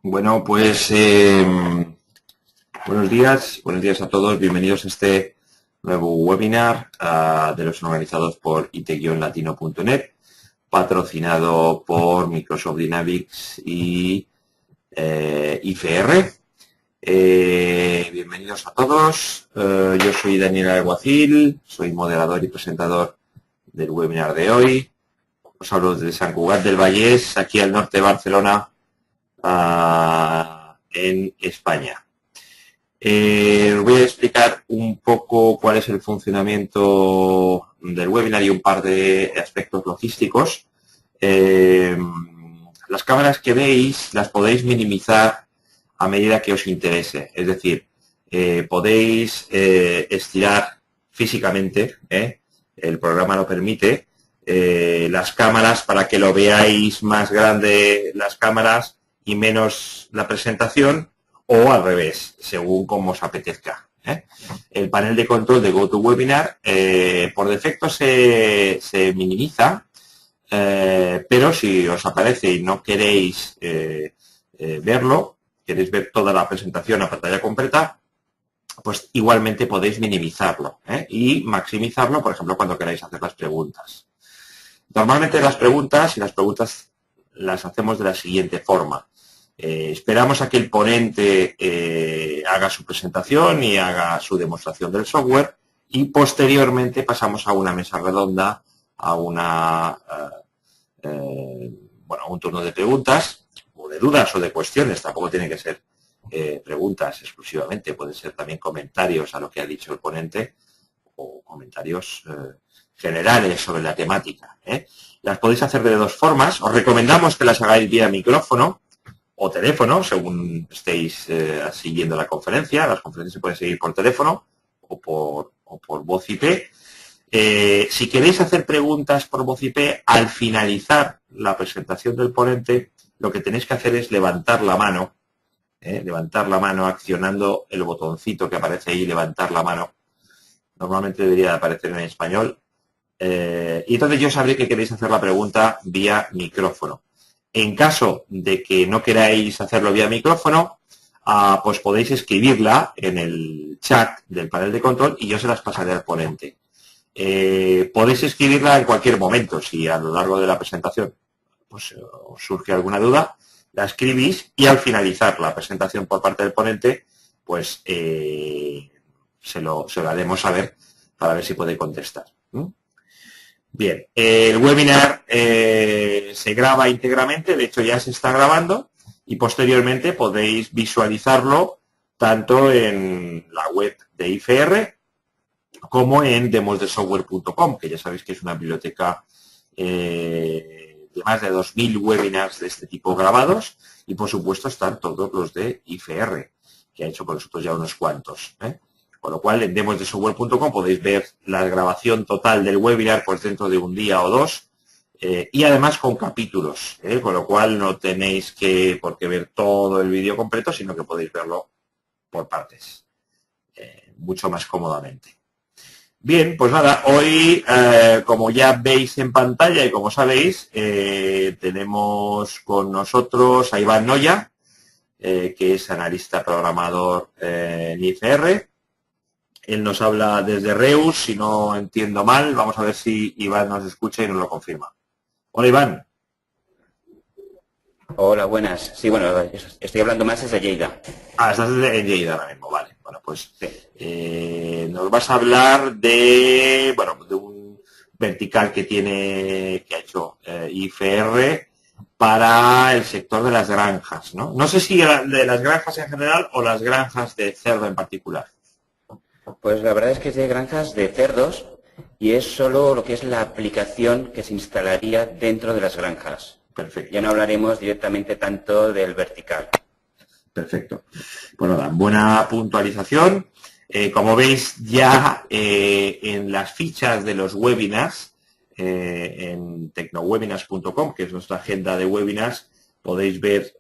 Bueno, pues buenos días a todos, bienvenidos a este nuevo webinar de los organizados por it-latino.net, patrocinado por Microsoft Dynamics y IFR. Bienvenidos a todos, yo soy Daniel Alguacil, soy moderador y presentador del webinar de hoy. Os hablo desde Sant Cugat del Vallès, aquí al norte de Barcelona, en España. Os voy a explicar un poco cuál es el funcionamiento del webinar y un par de aspectos logísticos. Las cámaras que veis las podéis minimizar a medida que os interese, es decir, podéis estirar físicamente, el programa lo permite, las cámaras para que lo veáis más grande las cámaras y menos la presentación, o al revés, según como os apetezca. El panel de control de GoToWebinar por defecto se minimiza, pero si os aparece y no queréis verlo, queréis ver toda la presentación a pantalla completa, pues igualmente podéis minimizarlo y maximizarlo, por ejemplo, cuando queráis hacer las preguntas. Normalmente las preguntas las hacemos de la siguiente forma. Esperamos a que el ponente haga su presentación y haga su demostración del software y posteriormente pasamos a una mesa redonda, a un turno de preguntas o de dudas o de cuestiones. Tampoco tiene que ser preguntas exclusivamente, pueden ser también comentarios a lo que ha dicho el ponente o comentarios generales sobre la temática. Las podéis hacer de dos formas. Os recomendamos que las hagáis vía micrófono o teléfono, según estéis siguiendo la conferencia. Las conferencias se pueden seguir por teléfono o por voz IP. Si queréis hacer preguntas por voz IP, al finalizar la presentación del ponente, lo que tenéis que hacer es levantar la mano accionando el botoncito que aparece ahí, levantar la mano. Normalmente debería aparecer en español. Y entonces yo sabré que queréis hacer la pregunta vía micrófono. En caso de que no queráis hacerlo vía micrófono, pues podéis escribirla en el chat del panel de control y yo se las pasaré al ponente. Podéis escribirla en cualquier momento, si a lo largo de la presentación pues, os surge alguna duda, la escribís y al finalizar la presentación por parte del ponente, pues se lo haremos saber para ver si puede contestar. Bien, el webinar se graba íntegramente, de hecho ya se está grabando y posteriormente podéis visualizarlo tanto en la web de IFR como en demosdesoftware.com, que ya sabéis que es una biblioteca de más de 2000 webinars de este tipo grabados y por supuesto están todos los de IFR, que ha hecho con nosotros ya unos cuantos. Con lo cual, en demosdesoftware.com podéis ver la grabación total del webinar pues dentro de un día o dos y además con capítulos, con lo cual no tenéis por qué ver todo el vídeo completo, sino que podéis verlo por partes, mucho más cómodamente. Bien, pues nada, hoy, como ya veis en pantalla y como sabéis, tenemos con nosotros a Iván Noya, que es analista programador en IFR. Él nos habla desde Reus, si no entiendo mal. Vamos a ver si Iván nos escucha y nos lo confirma. Hola, Iván. Hola, buenas. Sí, bueno, estoy hablando más desde Lleida. Estás en Lleida ahora mismo, vale. Bueno, pues nos vas a hablar de un vertical que ha hecho IFR para el sector de las granjas, ¿no? No sé si de las granjas en general o las granjas de cerdo en particular. Pues la verdad es que es de granjas de cerdos y es solo lo que es la aplicación que se instalaría dentro de las granjas. Perfecto. Ya no hablaremos directamente tanto del vertical. Perfecto. Bueno, buena puntualización. Como veis ya en las fichas de los webinars, en tecnowebinars.com, que es nuestra agenda de webinars, podéis ver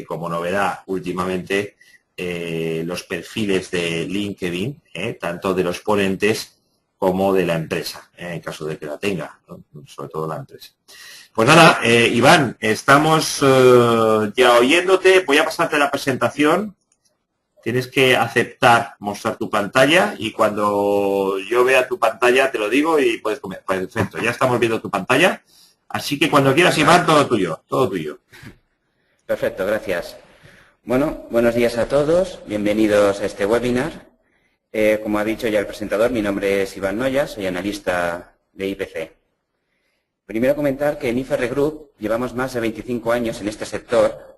como novedad últimamente los perfiles de LinkedIn, tanto de los ponentes como de la empresa, en caso de que la tenga, ¿no? Sobre todo la empresa. Pues nada, Iván, estamos ya oyéndote. Voy a pasarte la presentación. Tienes que aceptar mostrar tu pantalla y cuando yo vea tu pantalla te lo digo y puedes comer. Perfecto, ya estamos viendo tu pantalla. Así que cuando quieras, Iván, todo tuyo, todo tuyo. Perfecto, gracias. Bueno, buenos días a todos. Bienvenidos a este webinar. Como ha dicho ya el presentador, mi nombre es Iván Noya, soy analista de IPC. Primero comentar que en IFR Group llevamos más de 25 años en este sector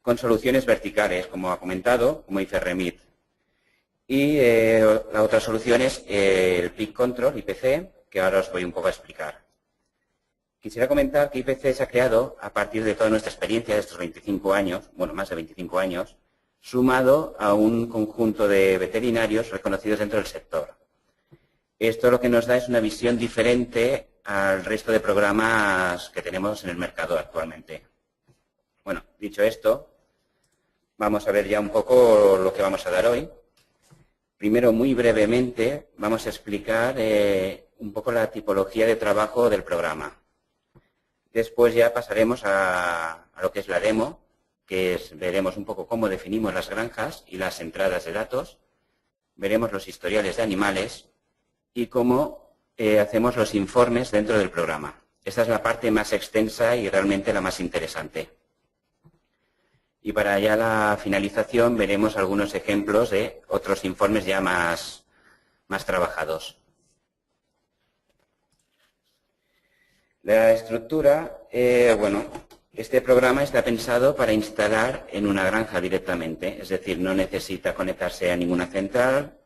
con soluciones verticales, como ha comentado, como IFR Meet. Y la otra solución es el Peak Control, IPC, que ahora os voy un poco a explicar. Quisiera comentar que IPC se ha creado a partir de toda nuestra experiencia de estos 25 años, bueno, más de 25 años, sumado a un conjunto de veterinarios reconocidos dentro del sector. Esto lo que nos da es una visión diferente al resto de programas que tenemos en el mercado actualmente. Bueno, dicho esto, vamos a ver ya un poco lo que vamos a dar hoy. Primero, muy brevemente, vamos a explicar un poco la tipología de trabajo del programa. Después ya pasaremos a lo que es la demo, que veremos un poco cómo definimos las granjas y las entradas de datos. Veremos los historiales de animales y cómo hacemos los informes dentro del programa. Esta es la parte más extensa y realmente la más interesante. Y para ya la finalización veremos algunos ejemplos de otros informes ya más trabajados. La estructura, bueno, este programa está pensado para instalar en una granja directamente, es decir, no necesita conectarse a ninguna central,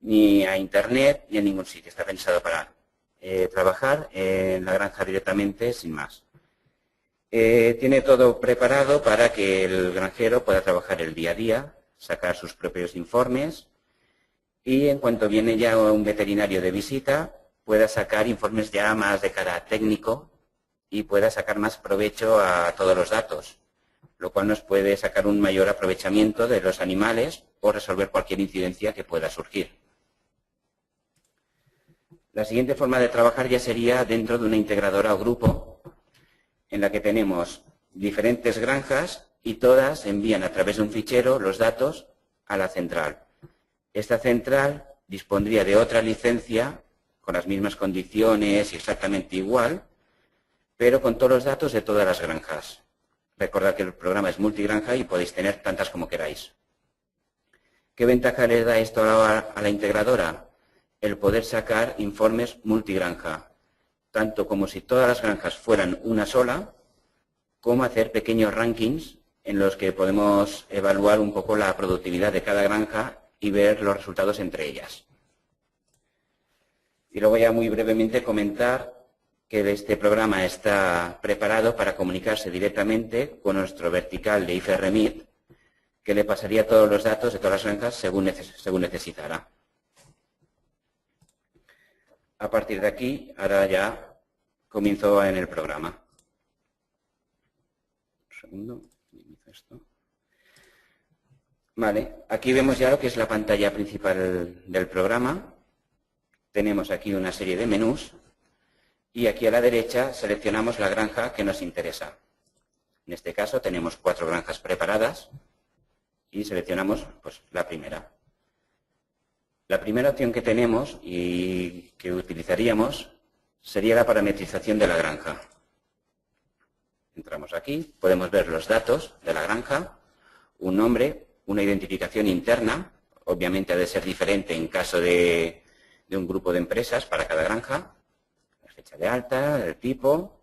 ni a Internet, ni a ningún sitio. Está pensado para trabajar en la granja directamente sin más. Tiene todo preparado para que el granjero pueda trabajar el día a día, sacar sus propios informes y en cuanto viene ya un veterinario de visita, pueda sacar informes ya más de cara técnico y pueda sacar más provecho a todos los datos, lo cual nos puede sacar un mayor aprovechamiento de los animales o resolver cualquier incidencia que pueda surgir. La siguiente forma de trabajar ya sería dentro de una integradora o grupo en la que tenemos diferentes granjas y todas envían a través de un fichero los datos a la central. Esta central dispondría de otra licencia con las mismas condiciones y exactamente igual, pero con todos los datos de todas las granjas. Recordad que el programa es multigranja y podéis tener tantas como queráis. ¿Qué ventaja le da esto a la integradora? El poder sacar informes multigranja, tanto como si todas las granjas fueran una sola, como hacer pequeños rankings en los que podemos evaluar un poco la productividad de cada granja y ver los resultados entre ellas. Y luego ya muy brevemente comentar que este programa está preparado para comunicarse directamente con nuestro vertical de IFR Meet, que le pasaría todos los datos de todas las granjas según necesitara. A partir de aquí, ahora ya comienzo en el programa. Un segundo, inicio esto. Vale, aquí vemos ya lo que es la pantalla principal del programa. Tenemos aquí una serie de menús y aquí a la derecha seleccionamos la granja que nos interesa. En este caso tenemos 4 granjas preparadas y seleccionamos pues, la primera. La primera opción que tenemos y que utilizaríamos sería la parametrización de la granja. Entramos aquí, podemos ver los datos de la granja, un nombre, una identificación interna, obviamente ha de ser diferente en caso de un grupo de empresas para cada granja, la fecha de alta, el tipo.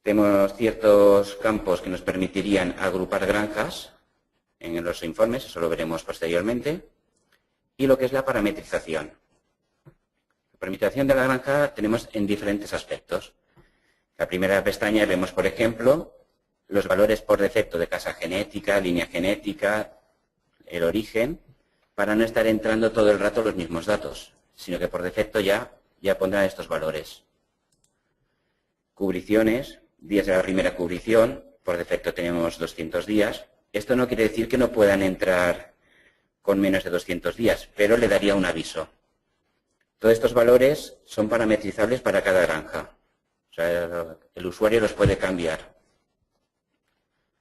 Tenemos ciertos campos que nos permitirían agrupar granjas en los informes, eso lo veremos posteriormente. Y lo que es la parametrización. La parametrización de la granja tenemos en diferentes aspectos. La primera pestaña vemos, por ejemplo, los valores por defecto de casa genética, línea genética, el origen, para no estar entrando todo el rato los mismos datos, sino que por defecto ya pondrá estos valores. Cubriciones, días de la primera cubrición, por defecto tenemos 200 días. Esto no quiere decir que no puedan entrar con menos de 200 días, pero le daría un aviso. Todos estos valores son parametrizables para cada granja. O sea, el usuario los puede cambiar.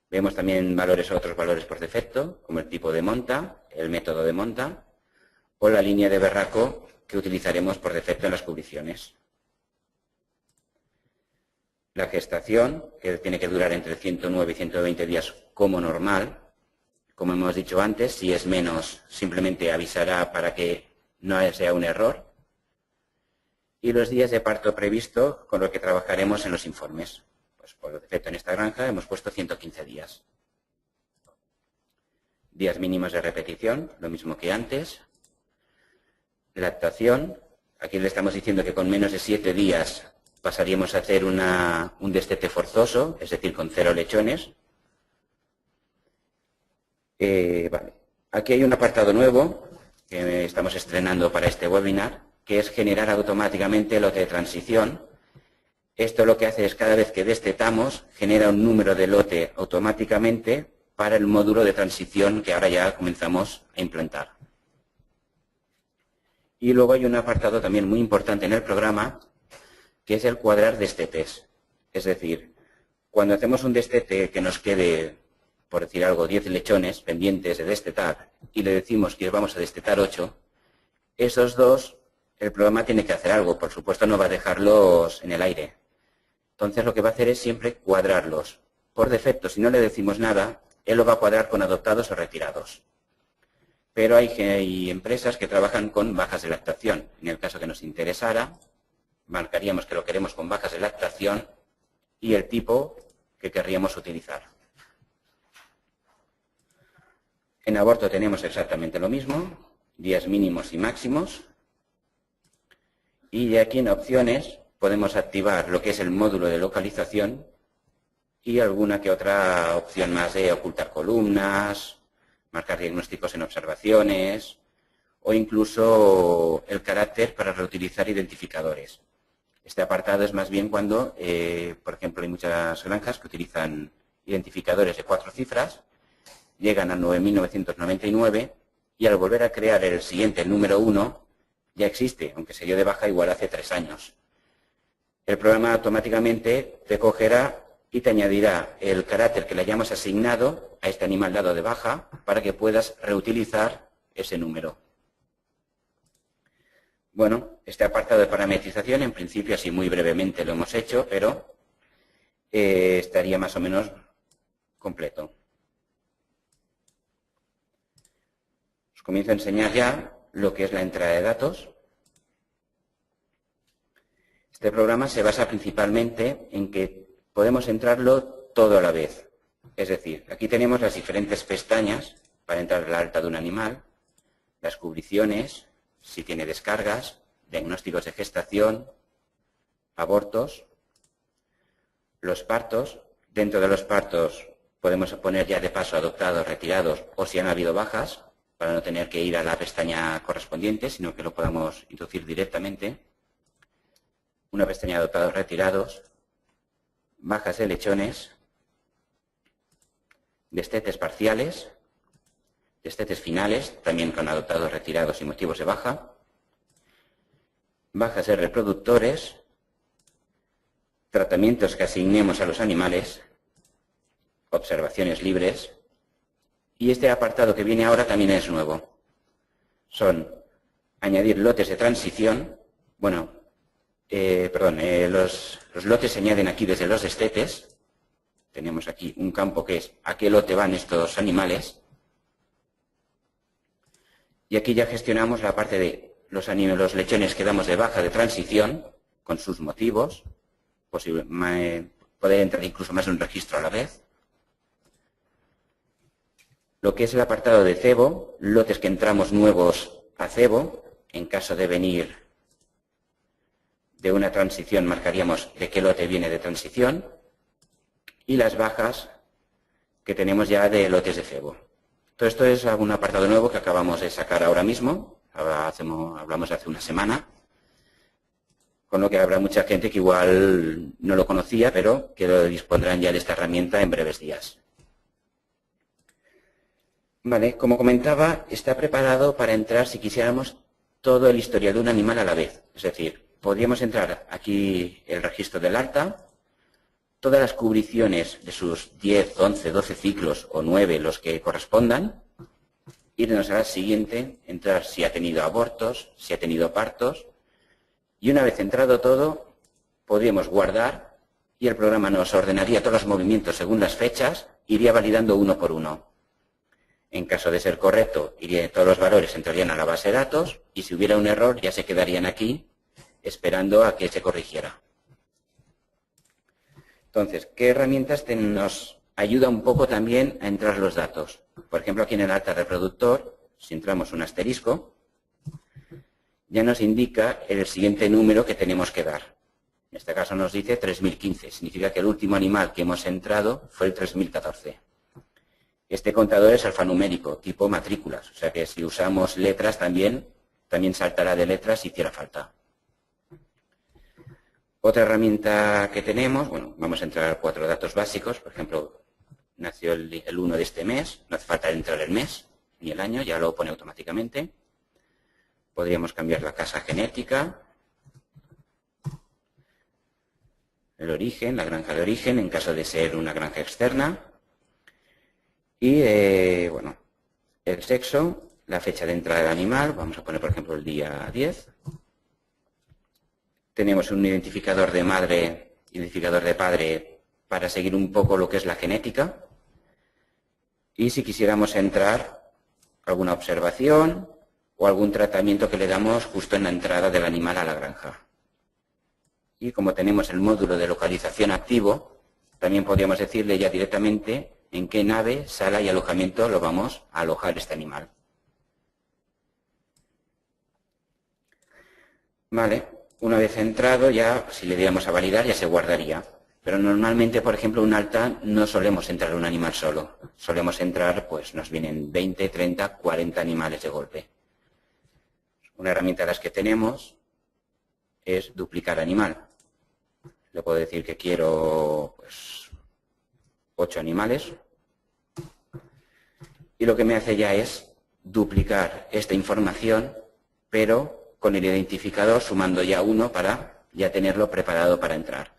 Vemos también otros valores por defecto, como el tipo de monta, el método de monta o la línea de berraco que utilizaremos por defecto en las cubriciones. La gestación, que tiene que durar entre 109 y 120 días como normal. Como hemos dicho antes, si es menos, simplemente avisará para que no sea un error. Y los días de parto previsto con lo que trabajaremos en los informes. Pues por defecto en esta granja hemos puesto 115 días. Días mínimos de repetición, lo mismo que antes. Lactación, aquí le estamos diciendo que con menos de 7 días pasaríamos a hacer un destete forzoso, es decir, con 0 lechones. Vale. Aquí hay un apartado nuevo que estamos estrenando para este webinar, que es generar automáticamente el lote de transición. Esto lo que hace es cada vez que destetamos, genera un número de lote automáticamente para el módulo de transición que ahora ya comenzamos a implantar. Y luego hay un apartado también muy importante en el programa, que es el cuadrar destetes. Es decir, cuando hacemos un destete que nos quede, por decir algo, 10 lechones pendientes de destetar y le decimos que vamos a destetar 8, esos 2, el programa tiene que hacer algo. Por supuesto, no va a dejarlos en el aire. Entonces, lo que va a hacer es siempre cuadrarlos. Por defecto, si no le decimos nada, él lo va a cuadrar con adoptados o retirados. Pero hay empresas que trabajan con bajas de lactación. En el caso que nos interesara, marcaríamos que lo queremos con bajas de lactación y el tipo que querríamos utilizar. En aborto tenemos exactamente lo mismo, días mínimos y máximos. Y aquí en opciones podemos activar lo que es el módulo de localización y alguna que otra opción más de ocultar columnas, marcar diagnósticos en observaciones o incluso el carácter para reutilizar identificadores. Este apartado es más bien cuando, por ejemplo, hay muchas granjas que utilizan identificadores de 4 cifras, llegan a 9.999 y al volver a crear el siguiente, el número 1, ya existe, aunque se dio de baja igual hace 3 años. El programa automáticamente te cogerá y te añadirá el carácter que le hayamos asignado a este animal dado de baja para que puedas reutilizar ese número. Bueno, este apartado de parametrización, en principio, así muy brevemente lo hemos hecho, pero estaría más o menos completo. Os comienzo a enseñar ya lo que es la entrada de datos. Este programa se basa principalmente en que podemos entrarlo todo a la vez. Es decir, aquí tenemos las diferentes pestañas para entrar a la alta de un animal, las cubriciones, si tiene descargas, diagnósticos de gestación, abortos, los partos. Dentro de los partos podemos poner ya de paso adoptados, retirados o si han habido bajas, para no tener que ir a la pestaña correspondiente, sino que lo podamos introducir directamente. Una pestaña de adoptados, retirados, bajas de lechones, destetes parciales, destetes finales, también con adoptados, retirados y motivos de baja, bajas de reproductores, tratamientos que asignemos a los animales, observaciones libres, y este apartado que viene ahora también es nuevo. Son añadir lotes de transición, los lotes se añaden aquí desde los destetes. Tenemos aquí un campo que es a qué lote van estos animales. Y aquí ya gestionamos la parte de los lechones que damos de baja de transición, con sus motivos, poder entrar incluso más de un registro a la vez. Lo que es el apartado de cebo, lotes que entramos nuevos a cebo, en caso de venir de una transición marcaríamos de qué lote viene de transición, y las bajas que tenemos ya de lotes de cebo. Todo esto es un apartado nuevo que acabamos de sacar ahora mismo, hablamos hace una semana, con lo que habrá mucha gente que igual no lo conocía, pero que lo dispondrán ya de esta herramienta en breves días. Vale, como comentaba, está preparado para entrar, si quisiéramos, todo el historial de un animal a la vez. Es decir, podríamos entrar aquí el registro del alta, todas las cubriciones de sus 10, 11, 12 ciclos o 9, los que correspondan, irnos a la siguiente, entrar si ha tenido abortos, si ha tenido partos, y una vez entrado todo, podríamos guardar y el programa nos ordenaría todos los movimientos según las fechas, iría validando uno por uno. En caso de ser correcto, todos los valores entrarían a la base de datos y si hubiera un error ya se quedarían aquí esperando a que se corrigiera. Entonces, ¿qué herramientas nos ayuda un poco también a entrar los datos? Por ejemplo, aquí en el alta reproductor, si entramos un asterisco, ya nos indica el siguiente número que tenemos que dar. En este caso nos dice 3015, significa que el último animal que hemos entrado fue el 3014. Este contador es alfanumérico, tipo matrículas, o sea que si usamos letras también saltará de letras si hiciera falta. Otra herramienta que tenemos, bueno, vamos a entrar 4 datos básicos, por ejemplo, nació el 1 de este mes, no hace falta entrar el mes ni el año, ya lo pone automáticamente. Podríamos cambiar la casa genética, el origen, la granja de origen, en caso de ser una granja externa. Y, bueno, el sexo, la fecha de entrada del animal, vamos a poner, por ejemplo, el día 10. Tenemos un identificador de madre, identificador de padre, para seguir un poco lo que es la genética. Y si quisiéramos entrar alguna observación o algún tratamiento que le damos justo en la entrada del animal a la granja. Y como tenemos el módulo de localización activo, también podríamos decirle ya directamente en qué nave, sala y alojamiento lo vamos a alojar este animal. Vale, una vez entrado ya, si le diéramos a validar, ya se guardaría. Pero normalmente, por ejemplo, un alta no solemos entrar un animal solo. Solemos entrar, pues nos vienen 20, 30, 40 animales de golpe. Una herramienta de las que tenemos es duplicar animal. Le puedo decir que quiero, pues, 8 animales. Y lo que me hace ya es duplicar esta información, pero con el identificador sumando ya 1 para ya tenerlo preparado para entrar.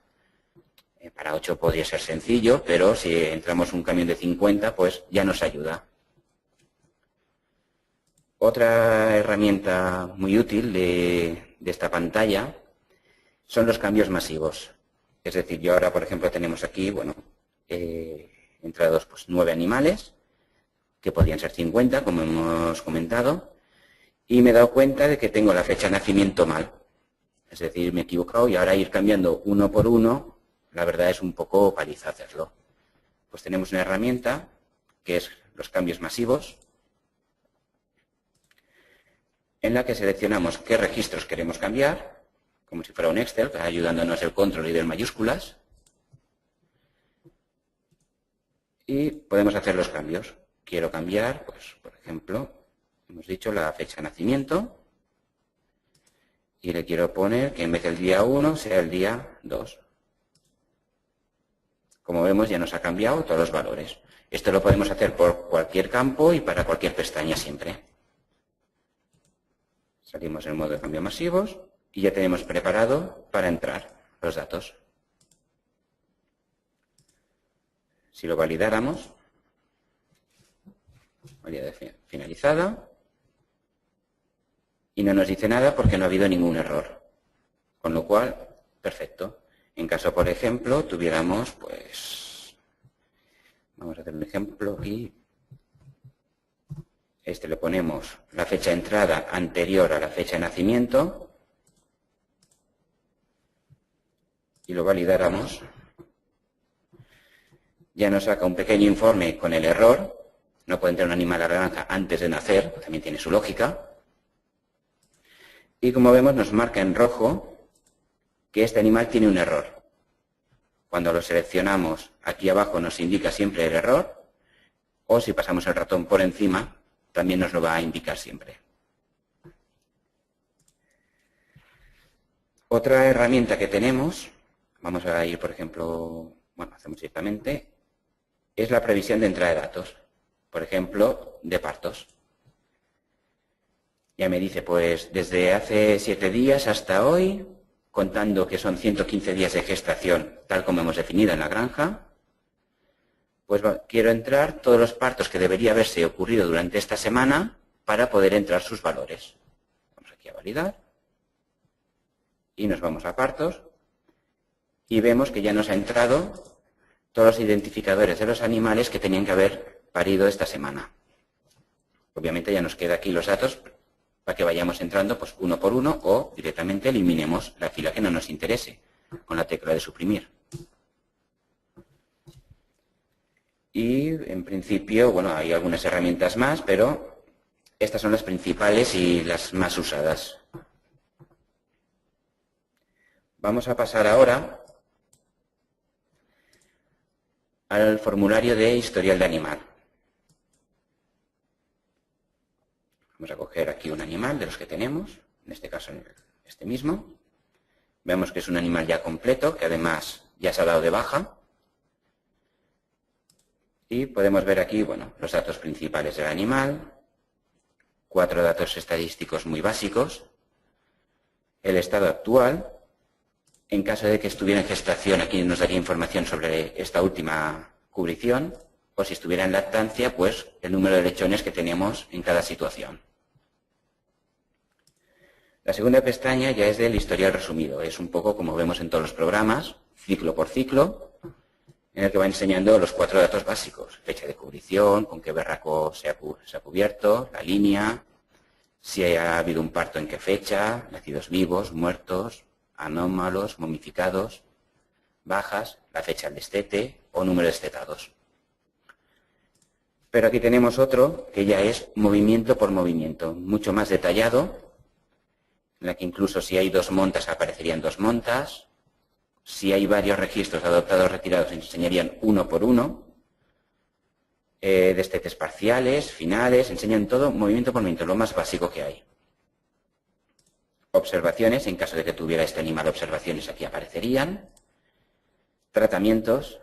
Para 8 podría ser sencillo, pero si entramos un camión de 50, pues ya nos ayuda. Otra herramienta muy útil de esta pantalla son los cambios masivos. Es decir, yo ahora, por ejemplo, tenemos aquí, bueno, entrados pues 9 animales, que podrían ser 50, como hemos comentado, y me he dado cuenta de que tengo la fecha de nacimiento mal. Es decir, me he equivocado y ahora ir cambiando uno por uno, la verdad es un poco paliza hacerlo. Pues tenemos una herramienta que es los cambios masivos, en la que seleccionamos qué registros queremos cambiar, como si fuera un Excel, ayudándonos el control y del mayúsculas, y podemos hacer los cambios. Quiero cambiar, pues, por ejemplo, hemos dicho la fecha de nacimiento, y le quiero poner que en vez del día 1 sea el día 2. Como vemos, ya nos ha cambiado todos los valores. Esto lo podemos hacer por cualquier campo y para cualquier pestaña siempre. Salimos en modo de cambio masivos y ya tenemos preparado para entrar los datos. Si lo validáramos, validad finalizada, y no nos dice nada porque no ha habido ningún error. Con lo cual, perfecto. En caso, por ejemplo, tuviéramos, pues, vamos a hacer un ejemplo aquí. Este le ponemos la fecha de entrada anterior a la fecha de nacimiento y lo validáramos. Ya nos saca un pequeño informe con el error. No puede entrar un animal a la granja antes de nacer, también tiene su lógica. Y como vemos, nos marca en rojo que este animal tiene un error. Cuando lo seleccionamos, aquí abajo nos indica siempre el error, o si pasamos el ratón por encima, también nos lo va a indicar siempre. Otra herramienta que tenemos, vamos a ir, por ejemplo, bueno, hacemos directamente, es la previsión de entrada de datos. Por ejemplo, de partos. Ya me dice, pues desde hace 7 días hasta hoy, contando que son 115 días de gestación, tal como hemos definido en la granja, pues quiero entrar todos los partos que debería haberse ocurrido durante esta semana para poder entrar sus valores. Vamos aquí a validar. Y nos vamos a partos. Y vemos que ya nos ha entrado todos los identificadores de los animales que tenían que haber parido esta semana. Obviamente ya nos queda aquí los datos para que vayamos entrando pues uno por uno o directamente eliminemos la fila que no nos interese con la tecla de suprimir. Y en principio, bueno, hay algunas herramientas más, pero estas son las principales y las más usadas. Vamos a pasar ahora al formulario de historial de animal. Vamos a coger aquí un animal de los que tenemos, en este caso este mismo. Vemos que es un animal ya completo, que además ya se ha dado de baja. Y podemos ver aquí, bueno, los datos principales del animal, 4 datos estadísticos muy básicos, el estado actual. En caso de que estuviera en gestación, aquí nos daría información sobre esta última cubrición, o si estuviera en lactancia, pues el número de lechones que tenemos en cada situación. La segunda pestaña ya es del historial resumido. Es un poco como vemos en todos los programas, ciclo por ciclo, en el que va enseñando los 4 datos básicos. Fecha de cubrición, con qué berraco se ha cubierto, la línea, si ha habido un parto en qué fecha, nacidos vivos, muertos, anómalos, momificados, bajas, la fecha del destete o número de destetados. Pero aquí tenemos otro que ya es movimiento por movimiento, mucho más detallado, en la que incluso si hay 2 montas aparecerían 2 montas, si hay varios registros adoptados retirados enseñarían uno por uno, destetes parciales, finales, enseñan todo movimiento por movimiento, lo más básico que hay. Observaciones, en caso de que tuviera este animal observaciones, aquí aparecerían. Tratamientos.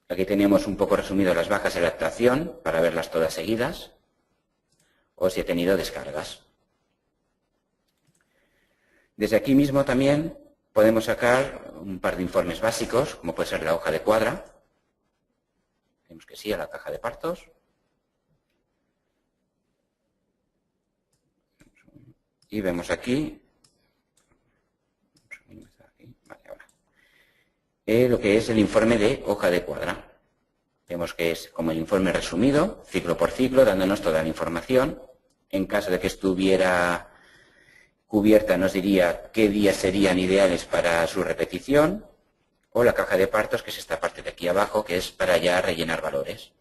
Aquí tenemos un poco resumido las bajas de lactación, para verlas todas seguidas. O si he tenido descargas. Desde aquí mismo también podemos sacar un par de informes básicos, como puede ser la hoja de cuadra. Vemos que sí, a la caja de partos. Y vemos aquí, lo que es el informe de hoja de cuadra. Vemos que es como el informe resumido, ciclo por ciclo, dándonos toda la información. En caso de que estuviera cubierta, nos diría qué días serían ideales para su repetición. O la caja de partos, que es esta parte de aquí abajo, que es para ya rellenar valores.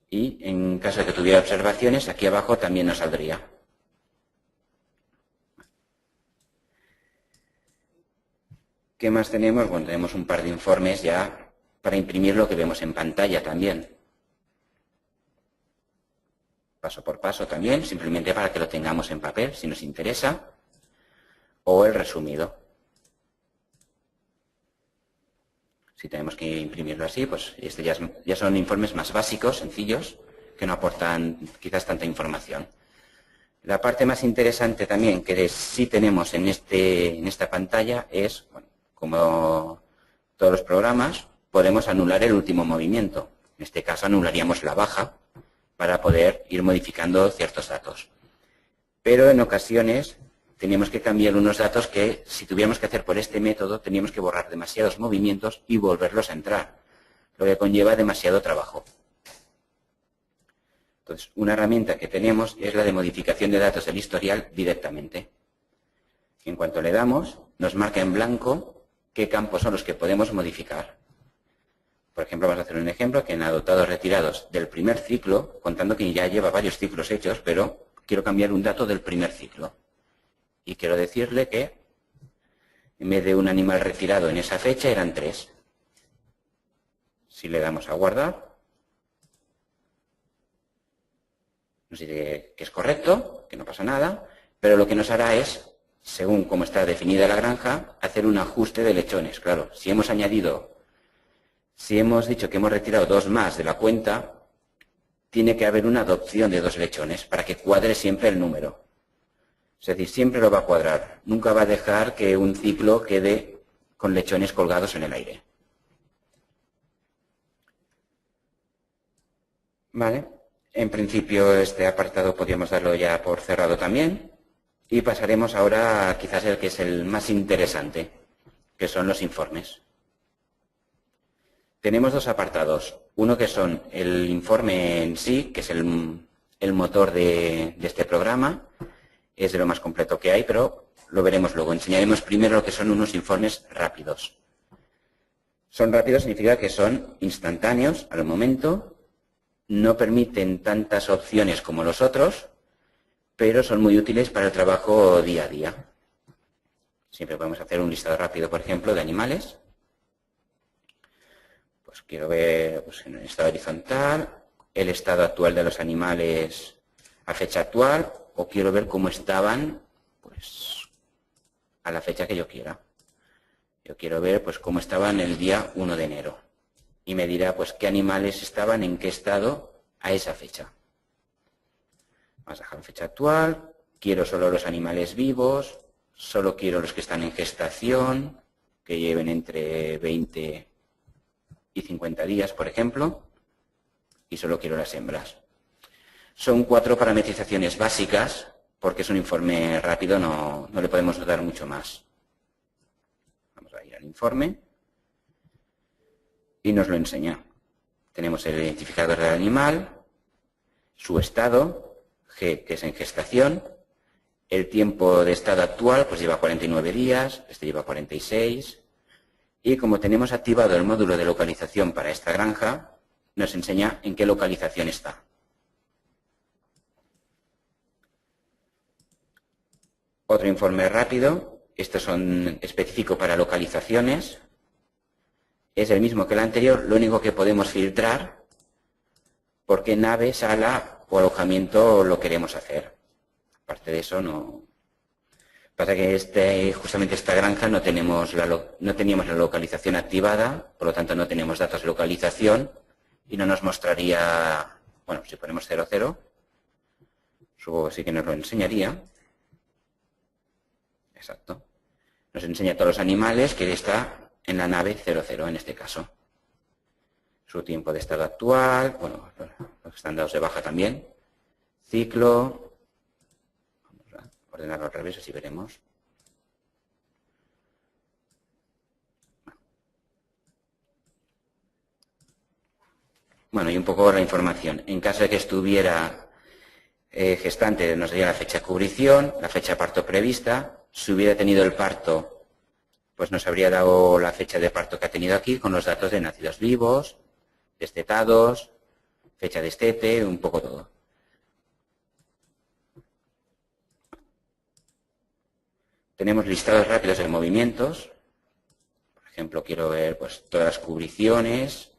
Y en caso de que tuviera observaciones, aquí abajo también nos saldría. ¿Qué más tenemos? Bueno, tenemos un par de informes ya para imprimir lo que vemos en pantalla también. Paso por paso también, simplemente para que lo tengamos en papel, si nos interesa. O el resumido. Si tenemos que imprimirlo así, pues este ya son informes más básicos, sencillos, que no aportan quizás tanta información. La parte más interesante también que sí tenemos en esta pantalla es, bueno, como todos los programas, podemos anular el último movimiento. En este caso anularíamos la baja para poder ir modificando ciertos datos. Pero en ocasiones teníamos que cambiar unos datos que, si tuviéramos que hacer por este método, teníamos que borrar demasiados movimientos y volverlos a entrar, lo que conlleva demasiado trabajo. Entonces, una herramienta que tenemos es la de modificación de datos del historial directamente. En cuanto le damos, nos marca en blanco qué campos son los que podemos modificar. Por ejemplo, vamos a hacer un ejemplo que en adoptados retirados del primer ciclo, contando que ya lleva varios ciclos hechos, pero quiero cambiar un dato del primer ciclo. Y quiero decirle que en vez de un animal retirado en esa fecha eran 3. Si le damos a guardar, nos dice que es correcto, que no pasa nada, pero lo que nos hará es, según cómo está definida la granja, hacer un ajuste de lechones. Claro, si hemos dicho que hemos retirado 2 más de la cuenta, tiene que haber una adopción de 2 lechones para que cuadre siempre el número. Es decir, siempre lo va a cuadrar. Nunca va a dejar que un ciclo quede con lechones colgados en el aire. Vale. En principio este apartado podríamos darlo ya por cerrado también. Y pasaremos ahora a quizás el que es el más interesante, que son los informes. Tenemos 2 apartados. Uno que son el informe en sí, que es el motor de este programa. Es de lo más completo que hay, pero lo veremos luego. Enseñaremos primero lo que son unos informes rápidos. Son rápidos significa que son instantáneos al momento, no permiten tantas opciones como los otros, pero son muy útiles para el trabajo día a día. Siempre podemos hacer un listado rápido, por ejemplo, de animales. Pues quiero ver en el estado horizontal el estado actual de los animales a fecha actual, o quiero ver cómo estaban a la fecha que yo quiera. Yo quiero ver cómo estaban el día 1 de enero. Y me dirá qué animales estaban en qué estado a esa fecha. Vamos a dejar la fecha actual. Quiero solo los animales vivos. Solo quiero los que están en gestación, que lleven entre 20 y 50 días, por ejemplo. Y solo quiero las hembras. Son 4 parametrizaciones básicas, porque es un informe rápido, no le podemos dar mucho más. Vamos a ir al informe y nos lo enseña. Tenemos el identificador del animal, su estado, G, que es en gestación, el tiempo de estado actual, lleva 49 días, este lleva 46, y como tenemos activado el módulo de localización para esta granja, nos enseña en qué localización está. Otro informe rápido, estos son específicos para localizaciones, es el mismo que el anterior, lo único que podemos filtrar por qué nave, sala o alojamiento lo queremos hacer. Aparte de eso, no. Pasa que justamente esta granja no teníamos la localización activada, por lo tanto no tenemos datos de localización y no nos mostraría, si ponemos 00, supongo que sí que nos lo enseñaría. Exacto. Nos enseña todos los animales que está en la nave 00 en este caso. Su tiempo de estado actual, los que están dados de baja también. Ciclo. Vamos a ordenarlo al revés, así veremos. Y un poco la información. En caso de que estuviera gestante, nos daría la fecha de cubrición, la fecha de parto prevista. Si hubiera tenido el parto, nos habría dado la fecha de parto que ha tenido aquí, con los datos de nacidos vivos, destetados, fecha de destete, un poco todo. Tenemos listados rápidos de movimientos. Por ejemplo, quiero ver todas las cubriciones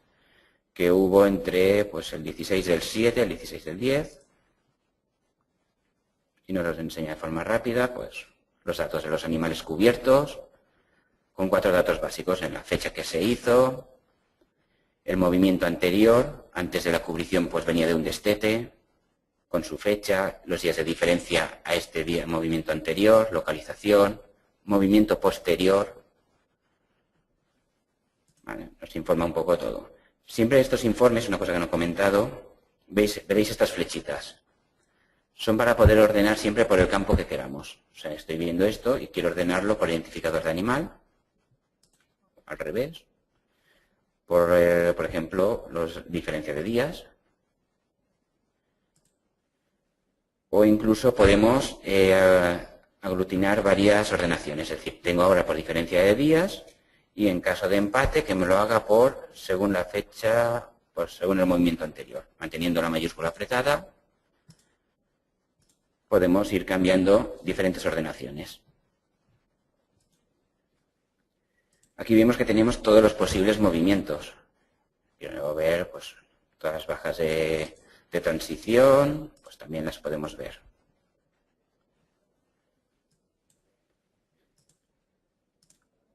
que hubo entre el 16 del 7 al 16 del 10. Y nos los enseña de forma rápida, los datos de los animales cubiertos, con 4 datos básicos en la fecha que se hizo, el movimiento anterior, antes de la cubrición venía de un destete, con su fecha, los días de diferencia a este día, movimiento anterior, localización, movimiento posterior. Nos informa un poco todo. Siempre estos informes, una cosa que no he comentado, veréis estas flechitas. Son para poder ordenar siempre por el campo que queramos. Estoy viendo esto y quiero ordenarlo por identificador de animal, al revés, por ejemplo, los diferencia de días, o incluso podemos aglutinar varias ordenaciones. Es decir, tengo ahora por diferencia de días y en caso de empate que me lo haga según la fecha, según el movimiento anterior, manteniendo la mayúscula apretada. Podemos ir cambiando diferentes ordenaciones. Aquí vemos que tenemos todos los posibles movimientos. Quiero ver todas las bajas de transición, también las podemos ver.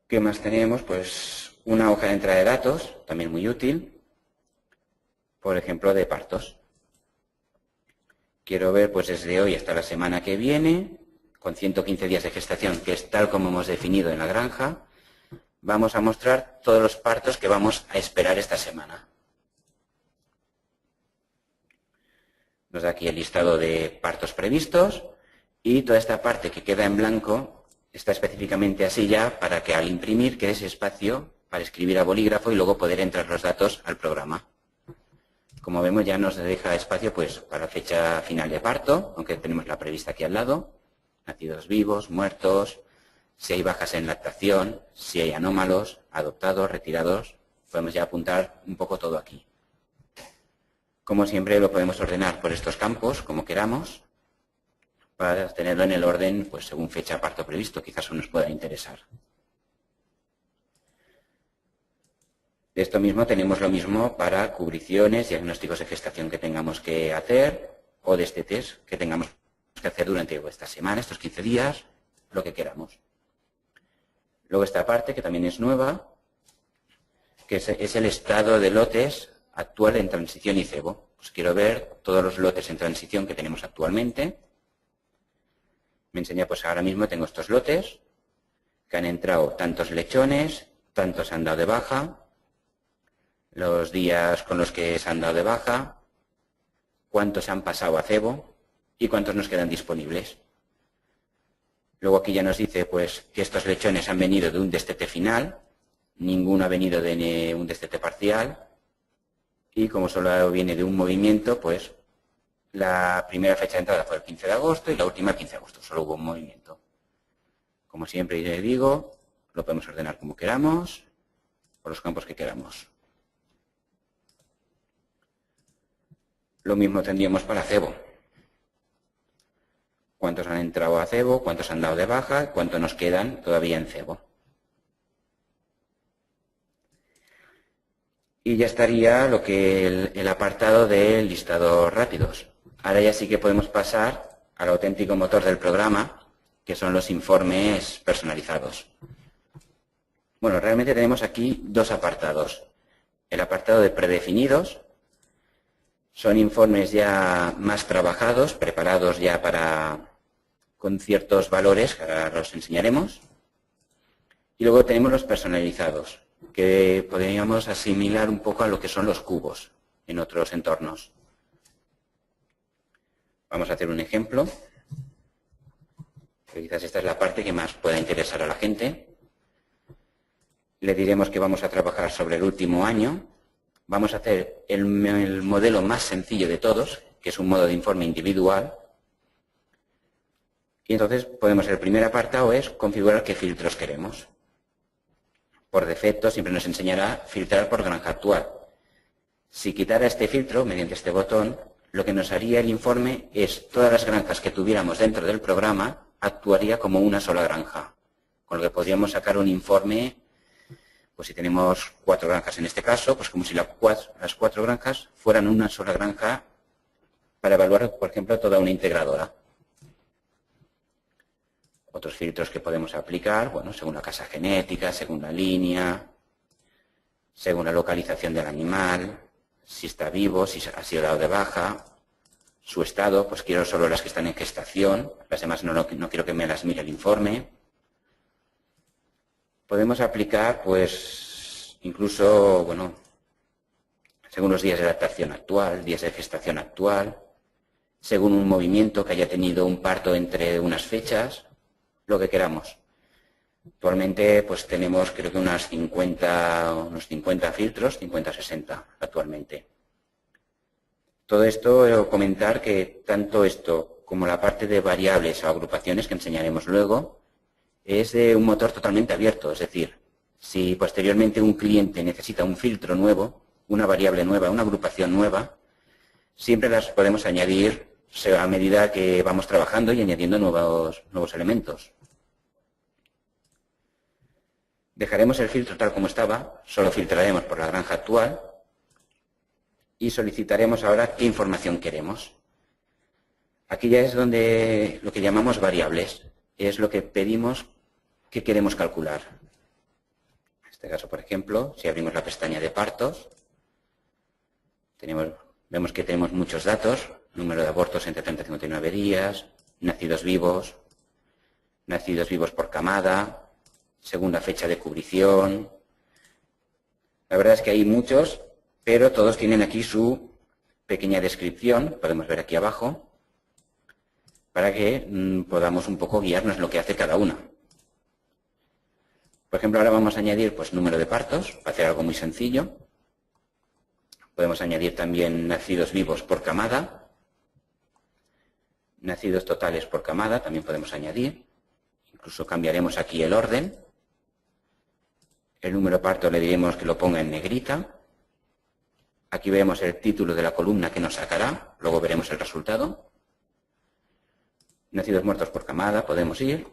¿Qué más tenemos? Una hoja de entrada de datos, también muy útil, por ejemplo, de partos. quiero ver pues desde hoy hasta la semana que viene, con 115 días de gestación, que es tal como hemos definido en la granja. Vamos a mostrar todos los partos que vamos a esperar esta semana. Nos da aquí el listado de partos previstos y toda esta parte que queda en blanco está específicamente así ya para que al imprimir quede ese espacio para escribir a bolígrafo y luego poder entrar los datos al programa. Como vemos ya nos deja espacio pues para fecha final de parto, aunque tenemos la prevista aquí al lado, nacidos vivos, muertos, si hay bajas en lactación, si hay anómalos, adoptados, retirados, podemos ya apuntar un poco todo aquí. Como siempre lo podemos ordenar por estos campos, como queramos, para tenerlo en el orden pues según fecha de parto previsto, quizás eso nos pueda interesar. De esto mismo tenemos lo mismo para cubriciones, diagnósticos de gestación que tengamos que hacer o de este test que tengamos que hacer durante esta semana, estos 15 días, lo que queramos. Luego esta parte que también es nueva, que es el estado de lotes actual en transición y cebo. Pues quiero ver todos los lotes en transición que tenemos actualmente. Me enseña, pues ahora mismo tengo estos lotes, que han entrado tantos lechones, tantos han dado de baja, los días con los que se han dado de baja, cuántos han pasado a cebo y cuántos nos quedan disponibles. Luego aquí ya nos dice pues que estos lechones han venido de un destete final, ninguno ha venido de un destete parcial y como solo viene de un movimiento, pues la primera fecha de entrada fue el 15 de agosto y la última el 15 de agosto, solo hubo un movimiento. Como siempre le digo, lo podemos ordenar como queramos, por los campos que queramos. Lo mismo tendríamos para cebo. Cuántos han entrado a cebo, cuántos han dado de baja, cuántos nos quedan todavía en cebo. Y ya estaría lo que el apartado de listados rápidos. Ahora ya sí que podemos pasar al auténtico motor del programa, que son los informes personalizados. Bueno, realmente tenemos aquí dos apartados. El apartado de predefinidos. Son informes ya más trabajados, preparados ya con ciertos valores, que ahora los enseñaremos. Y luego tenemos los personalizados, que podríamos asimilar un poco a lo que son los cubos en otros entornos. Vamos a hacer un ejemplo. Quizás esta es la parte que más pueda interesar a la gente. Le diremos que vamos a trabajar sobre el último año. Vamos a hacer el modelo más sencillo de todos, que es un modo de informe individual. Y entonces el primer apartado es configurar qué filtros queremos. Por defecto siempre nos enseñará filtrar por granja actual. Si quitara este filtro, mediante este botón, lo que nos haría el informe es todas las granjas que tuviéramos dentro del programa actuaría como una sola granja. Con lo que podríamos sacar un informe. Pues si tenemos 4 granjas en este caso, pues como si las 4 granjas fueran una sola granja para evaluar, por ejemplo, toda una integradora. Otros filtros que podemos aplicar, bueno, según la casa genética, según la línea, según la localización del animal, si está vivo, si ha sido dado de baja, su estado, pues quiero solo las que están en gestación, las demás no quiero que me las mire el informe. Podemos aplicar, pues, incluso, bueno, según los días de lactación actual, días de gestación actual, según un movimiento que haya tenido un parto entre unas fechas, lo que queramos. Actualmente, pues, tenemos creo que unos 50 filtros, 50-60 actualmente. Todo esto, comentar que tanto esto como la parte de variables o agrupaciones que enseñaremos luego, es de un motor totalmente abierto, es decir, si posteriormente un cliente necesita un filtro nuevo, una variable nueva, una agrupación nueva, siempre las podemos añadir a medida que vamos trabajando y añadiendo nuevos elementos. Dejaremos el filtro tal como estaba, solo filtraremos por la granja actual y solicitaremos ahora qué información queremos. Aquí ya es donde lo que llamamos variables. Es lo que pedimos que queremos calcular. En este caso, por ejemplo, si abrimos la pestaña de partos, Vemos que tenemos muchos datos, número de abortos entre 30 y 59 días, nacidos vivos por camada, segunda fecha de cubrición. La verdad es que hay muchos, pero todos tienen aquí su pequeña descripción, podemos ver aquí abajo, para que podamos un poco guiarnos lo que hace cada una. Por ejemplo, ahora vamos a añadir pues, número de partos, para hacer algo muy sencillo. Podemos añadir también nacidos vivos por camada, nacidos totales por camada, también podemos añadir. Incluso cambiaremos aquí el orden. El número de parto le diremos que lo ponga en negrita. Aquí vemos el título de la columna que nos sacará, luego veremos el resultado. Nacidos muertos por camada, podemos ir.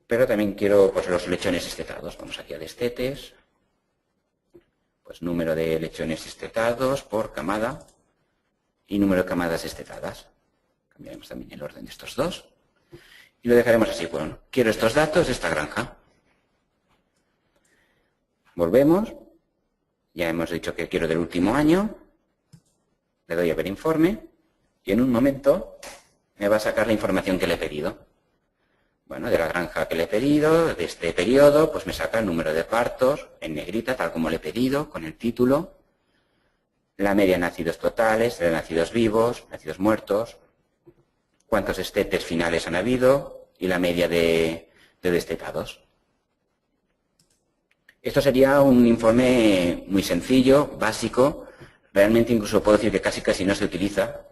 Pero también quiero pues, los lechones destetados. Vamos aquí a destetes. Pues número de lechones destetados por camada y número de camadas destetadas. Cambiaremos también el orden de estos dos. Y lo dejaremos así. Bueno, quiero estos datos de esta granja. Volvemos. Ya hemos dicho que quiero del último año. Le doy a ver informe. Y en un momento me va a sacar la información que le he pedido. Bueno, de la granja que le he pedido, de este periodo, pues me saca el número de partos en negrita, tal como le he pedido, con el título, la media de nacidos totales, de nacidos vivos, nacidos muertos, cuántos destetes finales han habido y la media de destetados. Esto sería un informe muy sencillo, básico, realmente incluso puedo decir que casi no se utiliza,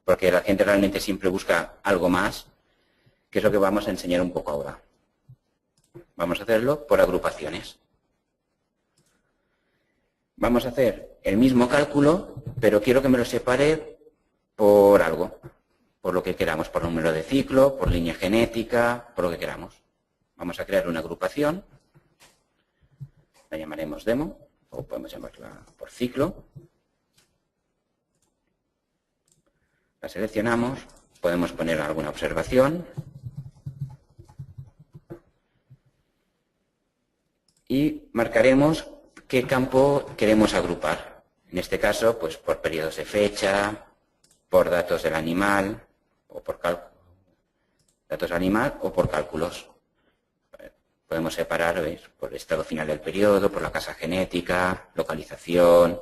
porque la gente realmente siempre busca algo más, que es lo que vamos a enseñar un poco ahora. Vamos a hacerlo por agrupaciones. Vamos a hacer el mismo cálculo, pero quiero que me lo separe por algo, por lo que queramos, por número de ciclo, por línea genética, por lo que queramos. Vamos a crear una agrupación, la llamaremos demo, o podemos llamarla por ciclo. La seleccionamos, podemos poner alguna observación. Y marcaremos qué campo queremos agrupar. En este caso, pues por periodos de fecha, por datos del animal, o por datos del animal o por cálculos. Podemos separar, ¿veis?, por el estado final del periodo, por la casa genética, localización,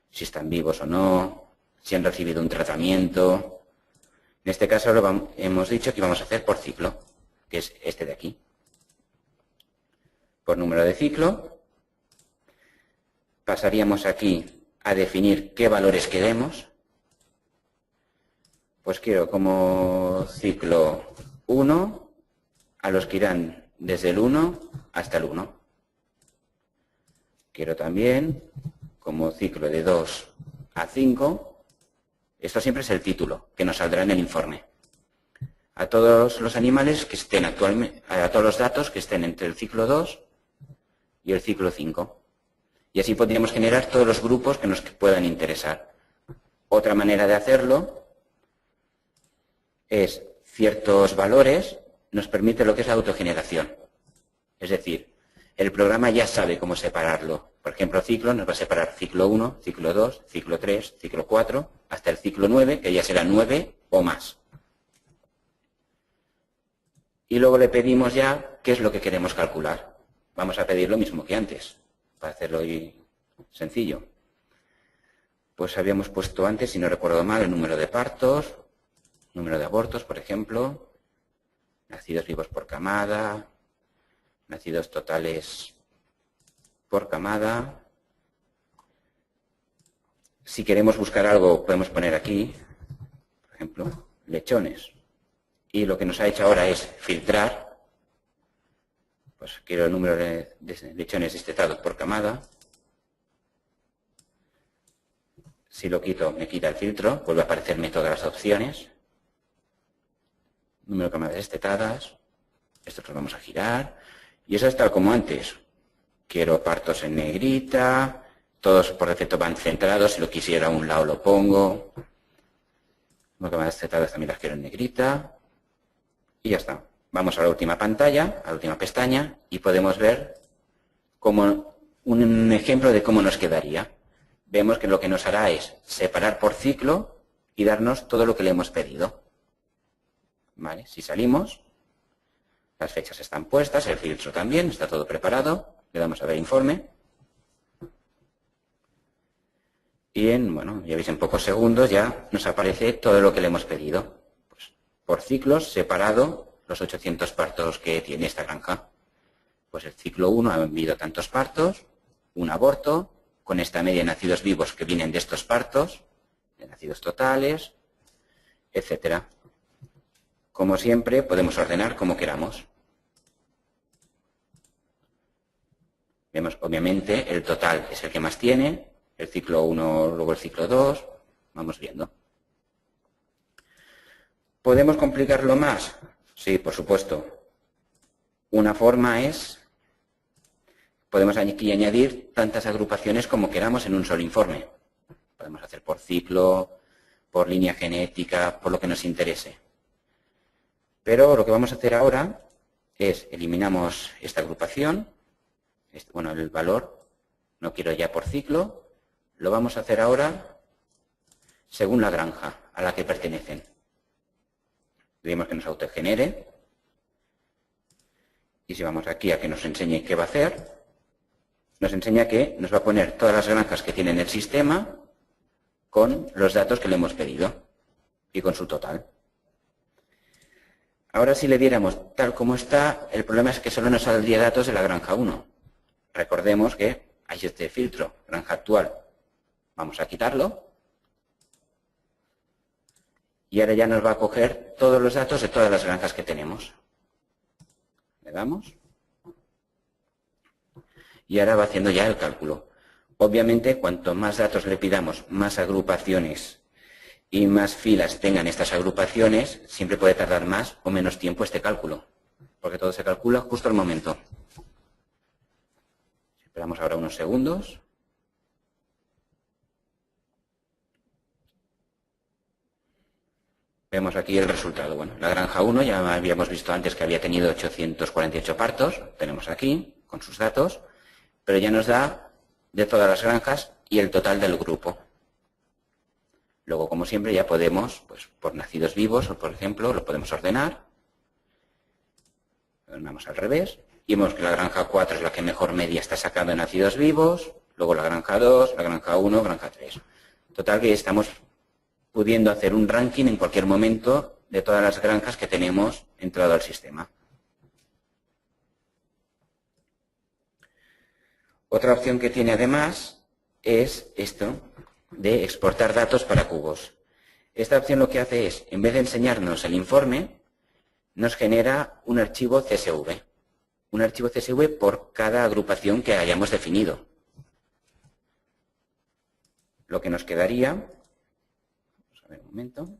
si están vivos o no, si han recibido un tratamiento. En este caso hemos dicho que vamos a hacer por ciclo, que es este de aquí. Por número de ciclo, pasaríamos aquí a definir qué valores queremos. Pues quiero como ciclo 1 a los que irán desde el 1 hasta el 1. Quiero también como ciclo de 2 a 5. Esto siempre es el título que nos saldrá en el informe. A todos los animales que estén actualmente, a todos los datos que estén entre el ciclo 2 y el ciclo 5. Y así podríamos generar todos los grupos que nos puedan interesar. Otra manera de hacerlo es ciertos valores nos permite lo que es la autogeneración. Es decir, el programa ya sabe cómo separarlo. Por ejemplo, ciclo nos va a separar ciclo 1, ciclo 2, ciclo 3, ciclo 4, hasta el ciclo 9, que ya será 9 o más. Y luego le pedimos ya qué es lo que queremos calcular. Vamos a pedir lo mismo que antes, para hacerlo sencillo. Pues habíamos puesto antes, si no recuerdo mal, el número de partos, número de abortos, por ejemplo, nacidos vivos por camada, nacidos totales por camada. Si queremos buscar algo, podemos poner aquí, por ejemplo, lechones. Y lo que nos ha hecho ahora es filtrar. Pues quiero el número de lechones destetados por camada. Si lo quito, me quita el filtro, vuelve a aparecerme todas las opciones. Número de camadas destetadas. Esto lo vamos a girar. Y eso es tal como antes. Quiero partos en negrita. Todos por defecto van centrados. Si lo quisiera a un lado lo pongo. Número de camadas destetadas también las quiero en negrita. Y ya está. Vamos a la última pantalla, a la última pestaña, y podemos ver como un ejemplo de cómo nos quedaría. vemos que lo que nos hará es separar por ciclo y darnos todo lo que le hemos pedido. ¿Vale? Si salimos, las fechas están puestas, el filtro también, está todo preparado. Le damos a ver informe. Y ya veis, en pocos segundos ya nos aparece todo lo que le hemos pedido. Pues, por ciclos, separado los 800 partos que tiene esta granja. Pues el ciclo 1 ha habido tantos partos, un aborto, con esta media de nacidos vivos que vienen de estos partos, de nacidos totales, etcétera. Como siempre, podemos ordenar como queramos. Vemos, obviamente, el total es el que más tiene, el ciclo 1, luego el ciclo 2, vamos viendo. ¿Podemos complicarlo más? Sí, por supuesto. Una forma es, podemos aquí añadir tantas agrupaciones como queramos en un solo informe. Podemos hacer por ciclo, por línea genética, por lo que nos interese. Pero lo que vamos a hacer ahora es, eliminamos esta agrupación, el valor, no quiero ya por ciclo, lo vamos a hacer ahora según la granja a la que pertenecen. Pedimos que nos autogenere, y si vamos aquí a que nos enseñe qué va a hacer, nos enseña que nos va a poner todas las granjas que tiene en el sistema con los datos que le hemos pedido y con su total. Ahora, si le diéramos tal como está, el problema es que solo nos saldría datos de la granja 1. Recordemos que hay este filtro, granja actual. Vamos a quitarlo. Y ahora ya nos va a coger todos los datos de todas las granjas que tenemos. Le damos. Y ahora va haciendo ya el cálculo. Obviamente, cuanto más datos le pidamos, más agrupaciones y más filas tengan estas agrupaciones, siempre puede tardar más o menos tiempo este cálculo, porque todo se calcula justo al momento. Esperamos ahora unos segundos. Vemos aquí el resultado. La granja 1 ya habíamos visto antes que había tenido 848 partos, tenemos aquí con sus datos, pero ya nos da de todas las granjas y el total del grupo. Luego, como siempre, ya podemos, por nacidos vivos, o por ejemplo, lo podemos ordenar. Ordenamos al revés. Y vemos que la granja 4 es la que mejor media está sacando de nacidos vivos. Luego la granja 2, la granja 1, granja 3. Total que estamos pudiendo hacer un ranking en cualquier momento de todas las granjas que tenemos entrado al sistema. Otra opción que tiene además es esto de exportar datos para cubos. Esta opción lo que hace es, en vez de enseñarnos el informe, nos genera un archivo CSV. Un archivo CSV por cada agrupación que hayamos definido. Lo que nos quedaría, vamos a ver un momento,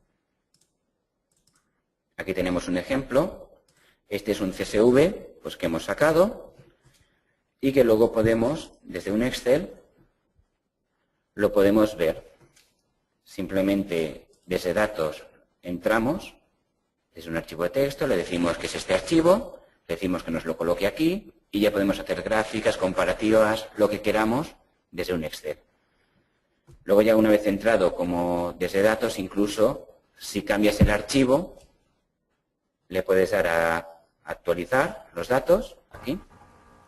aquí tenemos un ejemplo, este es un CSV que hemos sacado y que luego podemos, desde un Excel, lo podemos ver. Simplemente desde datos entramos, es un archivo de texto, le decimos que es este archivo, le decimos que nos lo coloque aquí y ya podemos hacer gráficas, comparativas, lo que queramos desde un Excel. Luego ya una vez entrado como desde datos, incluso si cambias el archivo, le puedes dar a actualizar los datos, aquí,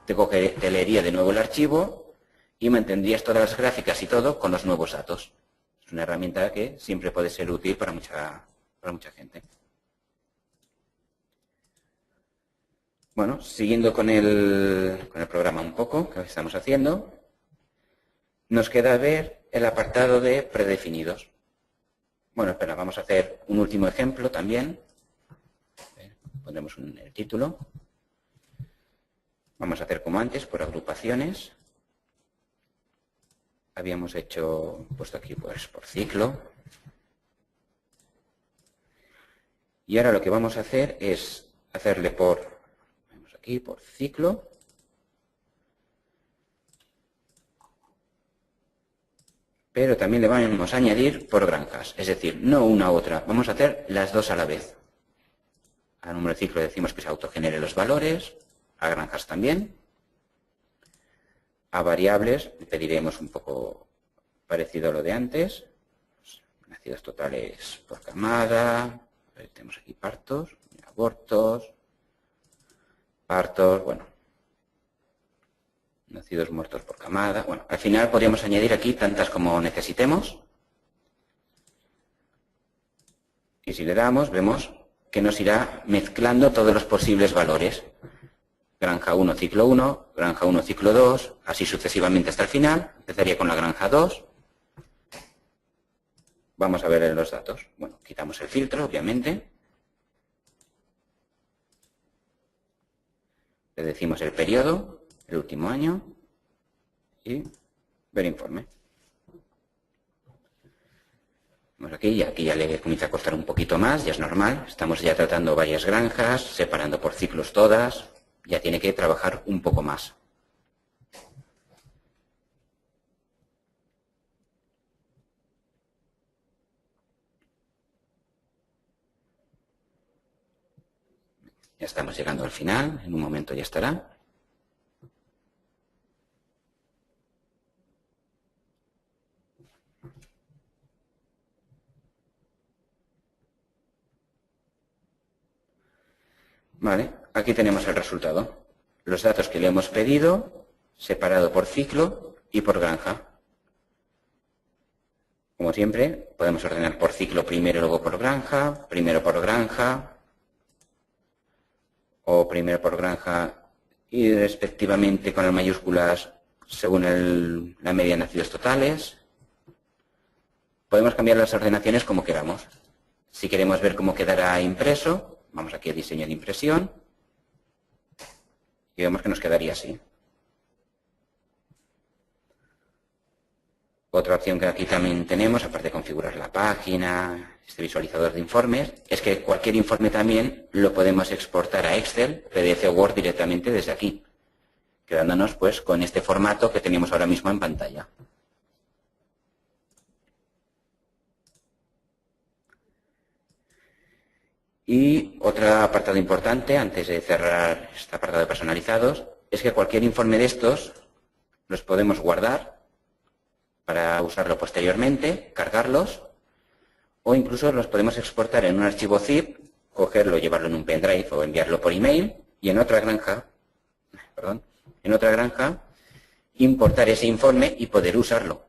te leería de nuevo el archivo y mantendrías todas las gráficas y todo con los nuevos datos. Es una herramienta que siempre puede ser útil para mucha gente. Bueno, siguiendo con el programa un poco que estamos haciendo, nos queda ver el apartado de predefinidos. Bueno, espera, vamos a hacer un último ejemplo también. Pondremos el título. Vamos a hacer como antes, por agrupaciones. Habíamos puesto aquí por ciclo. Y ahora lo que vamos a hacer es hacerle vamos aquí, por ciclo. Pero también le vamos a añadir por granjas, es decir, no una u otra, vamos a hacer las dos a la vez. A número de ciclo decimos que se autogenere los valores, a granjas también. A variables pediremos un poco parecido a lo de antes. Nacidos totales por camada. Tenemos aquí partos, abortos, partos, bueno, nacidos muertos por camada. Bueno, al final podríamos añadir aquí tantas como necesitemos. Y si le damos, vemos que nos irá mezclando todos los posibles valores. Granja 1, ciclo 1, granja 1, ciclo 2, así sucesivamente hasta el final. Empezaría con la granja 2. Vamos a ver los datos. Bueno, quitamos el filtro, obviamente. Le decimos el periodo, el último año y ver informe. Vamos aquí ya le comienza a costar un poquito más, ya es normal. Estamos ya tratando varias granjas, separando por ciclos todas. Ya tiene que trabajar un poco más. Ya estamos llegando al final, en un momento ya estará. Vale, aquí tenemos el resultado. Los datos que le hemos pedido, separado por ciclo y por granja. Como siempre, podemos ordenar por ciclo primero y luego por granja, primero por granja, o primero por granja y respectivamente con las mayúsculas según la media de nacidos totales. Podemos cambiar las ordenaciones como queramos. Si queremos ver cómo quedará impreso, vamos aquí a diseño de impresión y vemos que nos quedaría así. Otra opción que aquí también tenemos, aparte de configurar la página, este visualizador de informes, es que cualquier informe también lo podemos exportar a Excel, PDF o Word directamente desde aquí, quedándonos pues con este formato que tenemos ahora mismo en pantalla. Y otro apartado importante, antes de cerrar este apartado de personalizados, es que cualquier informe de estos los podemos guardar para usarlo posteriormente, cargarlos, o incluso los podemos exportar en un archivo zip, cogerlo, llevarlo en un pendrive o enviarlo por email, y en otra granja, importar ese informe y poder usarlo.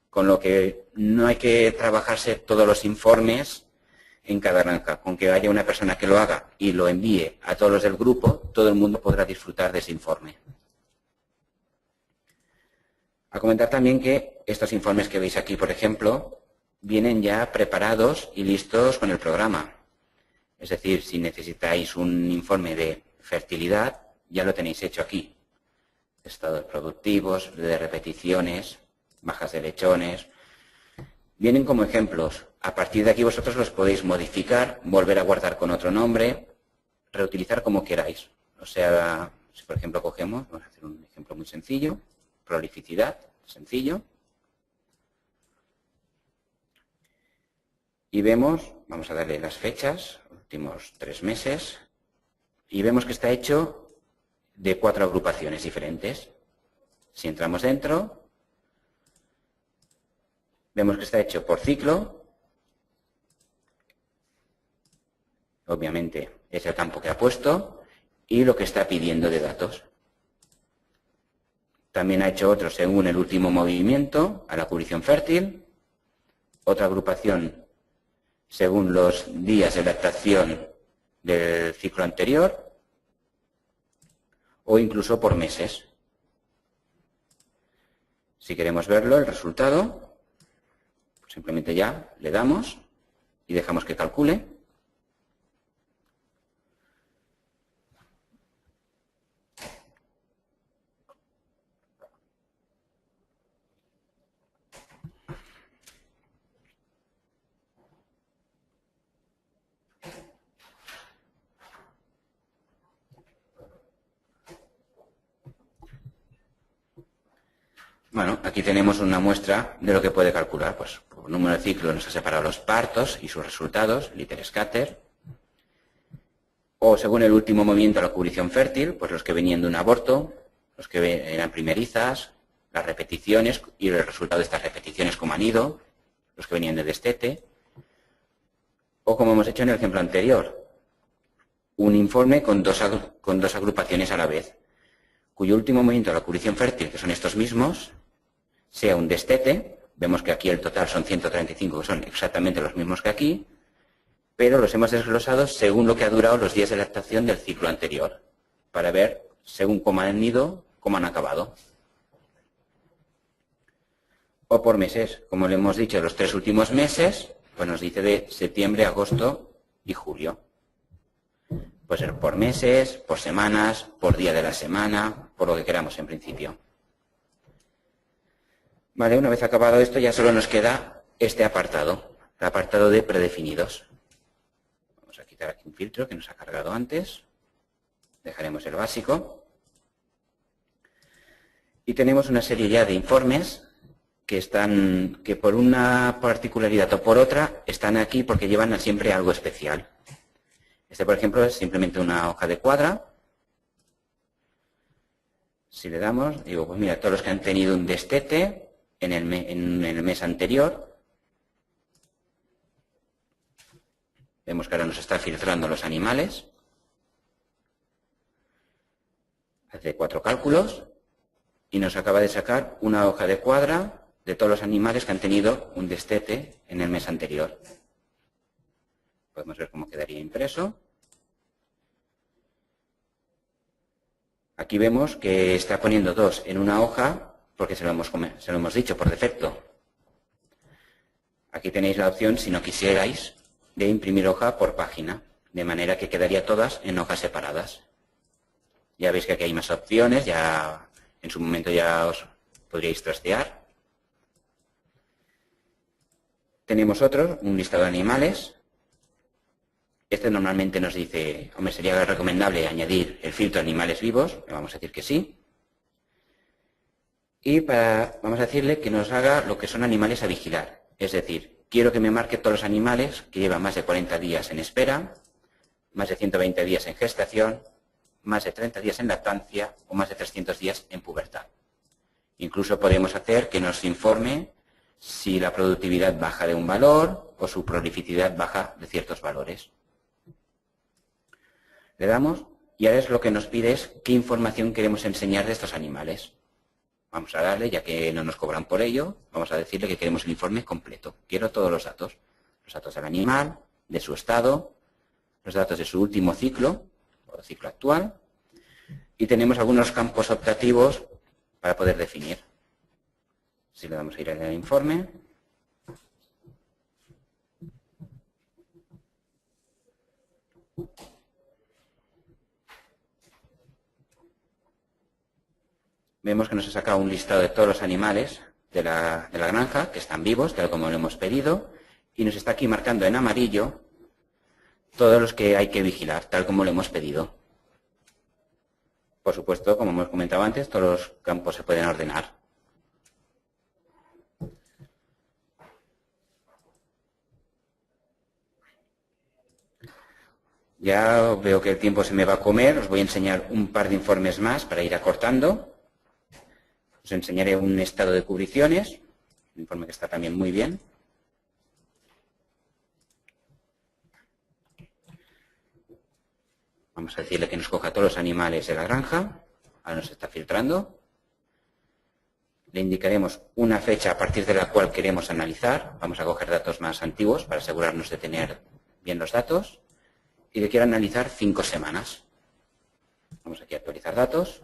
Con lo que no hay que trabajarse todos los informes en cada granja. Con que haya una persona que lo haga y lo envíe a todos los del grupo, todo el mundo podrá disfrutar de ese informe. A comentar también que estos informes que veis aquí, por ejemplo, vienen ya preparados y listos con el programa. Es decir, si necesitáis un informe de fertilidad, ya lo tenéis hecho aquí. Estados productivos, de repeticiones, bajas de lechones. Vienen como ejemplos. A partir de aquí vosotros los podéis modificar, volver a guardar con otro nombre, reutilizar como queráis. O sea, si por ejemplo cogemos, vamos a hacer un ejemplo muy sencillo, prolificidad, sencillo. Y vemos, vamos a darle las fechas, últimos 3 meses, y vemos que está hecho de 4 agrupaciones diferentes. Si entramos dentro, vemos que está hecho por ciclo. Obviamente es el campo que ha puesto y lo que está pidiendo de datos. También ha hecho otro según el último movimiento a la cubrición fértil, otra agrupación según los días de lactación del ciclo anterior o incluso por meses. Si queremos verlo, el resultado, simplemente ya le damos y dejamos que calcule. Bueno, aquí tenemos una muestra de lo que puede calcular. Pues por número de ciclos nos ha separado los partos y sus resultados, liter scatter. O según el último movimiento a la cubrición fértil, pues los que venían de un aborto, los que eran primerizas, las repeticiones y el resultado de estas repeticiones, cómo han ido, los que venían de destete, o como hemos hecho en el ejemplo anterior, un informe con dos agrupaciones a la vez, cuyo último movimiento de la cubrición fértil, que son estos mismos, sea un destete. Vemos que aquí el total son 135, que son exactamente los mismos que aquí, pero los hemos desglosado según lo que ha durado los días de lactación del ciclo anterior, para ver según cómo han ido, cómo han acabado. O por meses, como le hemos dicho, los 3 últimos meses, pues nos dice de septiembre, agosto y julio. Puede ser por meses, por semanas, por día de la semana, por lo que queramos en principio. Vale, una vez acabado esto ya solo nos queda este apartado, el apartado de predefinidos. Vamos a quitar aquí un filtro que nos ha cargado antes. Dejaremos el básico. Y tenemos una serie ya de informes que por una particularidad o por otra están aquí porque llevan siempre algo especial. Este, por ejemplo, es simplemente una hoja de cuadra. Si le damos, digo, pues mira, todos los que han tenido un destete en el mes anterior. Vemos que ahora nos está filtrando los animales. Hace 4 cálculos y nos acaba de sacar una hoja de cuadra de todos los animales que han tenido un destete en el mes anterior. Podemos ver cómo quedaría impreso. Aquí vemos que está poniendo 2 en una hoja porque se lo hemos dicho por defecto. Aquí tenéis la opción, si no quisierais, de imprimir hoja por página, de manera que quedaría todas en hojas separadas. Ya veis que aquí hay más opciones, ya en su momento ya os podríais trastear. Tenemos un listado de animales. Este normalmente nos dice, hombre, sería recomendable añadir el filtro animales vivos, le vamos a decir que sí. Y vamos a decirle que nos haga lo que son animales a vigilar. Es decir, quiero que me marque todos los animales que llevan más de 40 días en espera, más de 120 días en gestación, más de 30 días en lactancia o más de 300 días en pubertad. Incluso podemos hacer que nos informe si la productividad baja de un valor o su prolificidad baja de ciertos valores. Le damos y ahora es lo que nos pide es qué información queremos enseñar de estos animales. Vamos a darle, ya que no nos cobran por ello, vamos a decirle que queremos el informe completo. Quiero todos los datos del animal, de su estado, los datos de su último ciclo, o ciclo actual, y tenemos algunos campos optativos para poder definir. Si le damos a ir al informe, vemos que nos ha sacado un listado de todos los animales de la granja que están vivos, tal como lo hemos pedido, y nos está aquí marcando en amarillo todos los que hay que vigilar, tal como lo hemos pedido. Por supuesto, como hemos comentado antes, todos los campos se pueden ordenar. Ya veo que el tiempo se me va a comer, os voy a enseñar un par de informes más para ir acortando. Os enseñaré un estado de cubriciones, un informe que está también muy bien. Vamos a decirle que nos coja todos los animales de la granja. Ahora nos está filtrando. Le indicaremos una fecha a partir de la cual queremos analizar. Vamos a coger datos más antiguos para asegurarnos de tener bien los datos. Y le quiero analizar 5 semanas. Vamos aquí a actualizar datos.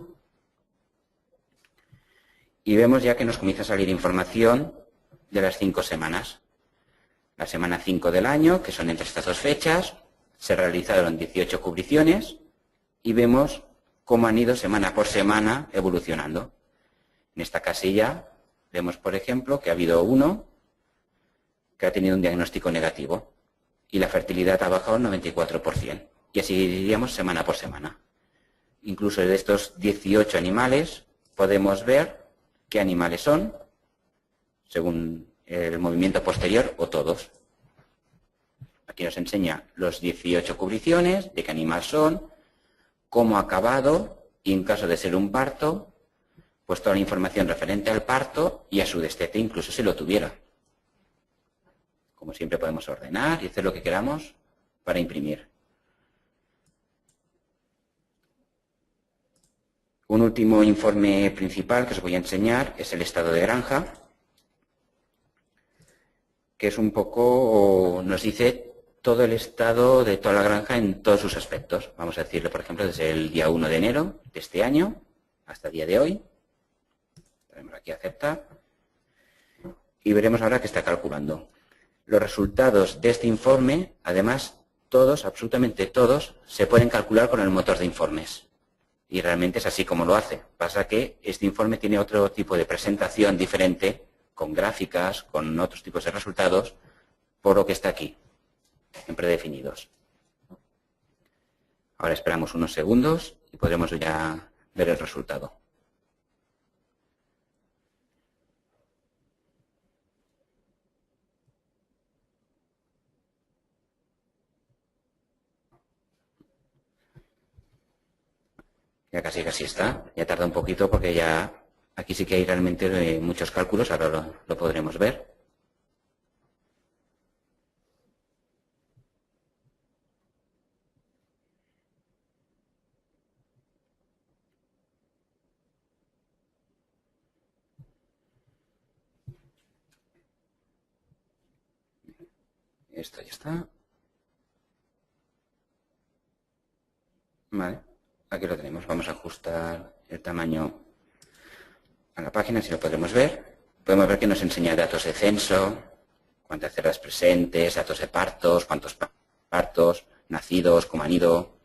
Y vemos ya que nos comienza a salir información de las 5 semanas. La semana 5 del año, que son entre estas 2 fechas, se realizaron 18 cubriciones y vemos cómo han ido semana por semana evolucionando. En esta casilla vemos, por ejemplo, que ha habido uno que ha tenido un diagnóstico negativo y la fertilidad ha bajado un 94%. Y así iríamos semana por semana. Incluso de estos 18 animales podemos ver qué animales son, según el movimiento posterior o todos. Aquí nos enseña los 18 cubriciones, de qué animal son, cómo ha acabado y en caso de ser un parto, pues toda la información referente al parto y a su destete, incluso si lo tuviera. Como siempre podemos ordenar y hacer lo que queramos para imprimir. Un último informe principal que os voy a enseñar es el estado de granja, que es un poco, nos dice todo el estado de toda la granja en todos sus aspectos. Vamos a decirlo, por ejemplo, desde el día 1 de enero de este año hasta el día de hoy. Tenemos aquí aceptar. Y veremos ahora que está calculando. Los resultados de este informe, además, todos, absolutamente todos, se pueden calcular con el motor de informes. Y realmente es así como lo hace. Pasa que este informe tiene otro tipo de presentación diferente, con gráficas, con otros tipos de resultados, por lo que está aquí, en predefinidos. Ahora esperamos unos segundos y podremos ya ver el resultado. Ya casi está. Ya tarda un poquito porque ya aquí sí que hay realmente muchos cálculos. Ahora lo podremos ver. Esto ya está. Vale. Aquí lo tenemos. Vamos a ajustar el tamaño a la página, si lo podremos ver. Podemos ver que nos enseña datos de censo, cuántas cerdas presentes, datos de partos, cuántos partos, nacidos, cómo han ido,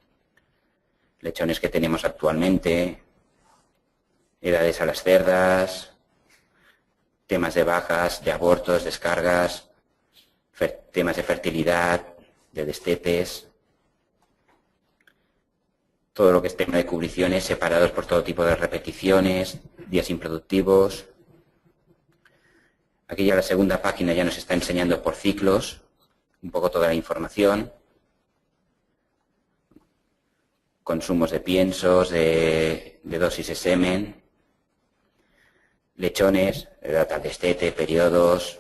lechones que tenemos actualmente, edades a las cerdas, temas de bajas, de abortos, descargas, temas de fertilidad, de destetes, todo lo que es tema de cubriciones separados por todo tipo de repeticiones, días improductivos. Aquí ya la segunda página ya nos está enseñando por ciclos un poco toda la información. Consumos de piensos, de dosis de semen, lechones, edad al destete, periodos.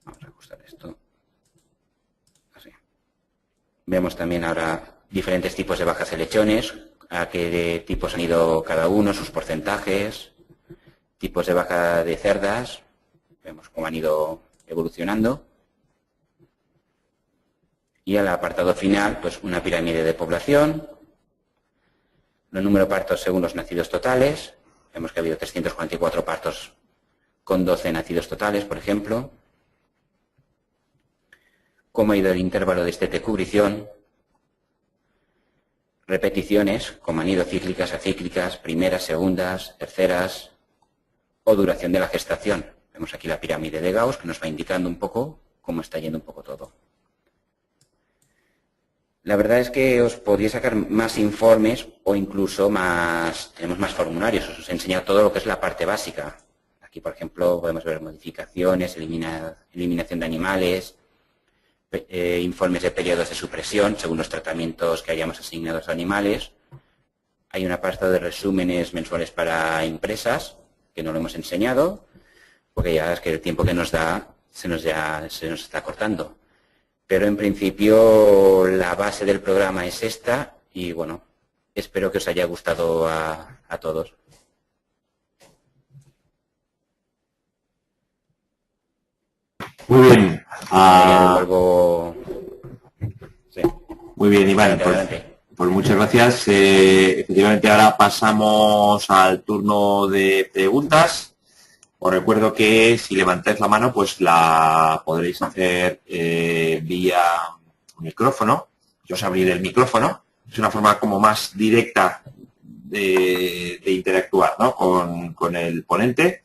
Vamos a ajustar esto. Así. Vemos también ahora diferentes tipos de bajas de lechones, a qué tipos han ido cada uno, sus porcentajes, tipos de baja de cerdas, vemos cómo han ido evolucionando. Y al apartado final, pues una pirámide de población, los números de partos según los nacidos totales, vemos que ha habido 344 partos con 12 nacidos totales, por ejemplo, cómo ha ido el intervalo de destete cubrición, repeticiones, cómo han ido cíclicas, acíclicas, primeras, segundas, terceras, o duración de la gestación. Vemos aquí la pirámide de Gauss que nos va indicando un poco cómo está yendo un poco todo. La verdad es que os podría sacar más informes o incluso tenemos más formularios. Os he enseñado todo lo que es la parte básica. Aquí, por ejemplo, podemos ver modificaciones, eliminación de animales, informes de periodos de supresión según los tratamientos que hayamos asignado a los animales. Hay un apartado de resúmenes mensuales para empresas, que no lo hemos enseñado, porque ya es que el tiempo que nos da se nos está cortando. Pero en principio la base del programa es esta y bueno, espero que os haya gustado a todos. Muy bien. Ya devuelvo... Sí. Muy bien, Iván. Pues muchas gracias. Efectivamente, ahora pasamos al turno de preguntas. Os recuerdo que si levantáis la mano, pues la podréis hacer vía micrófono. Yo os abriré el micrófono. Es una forma como más directa de interactuar, ¿no?, con el ponente.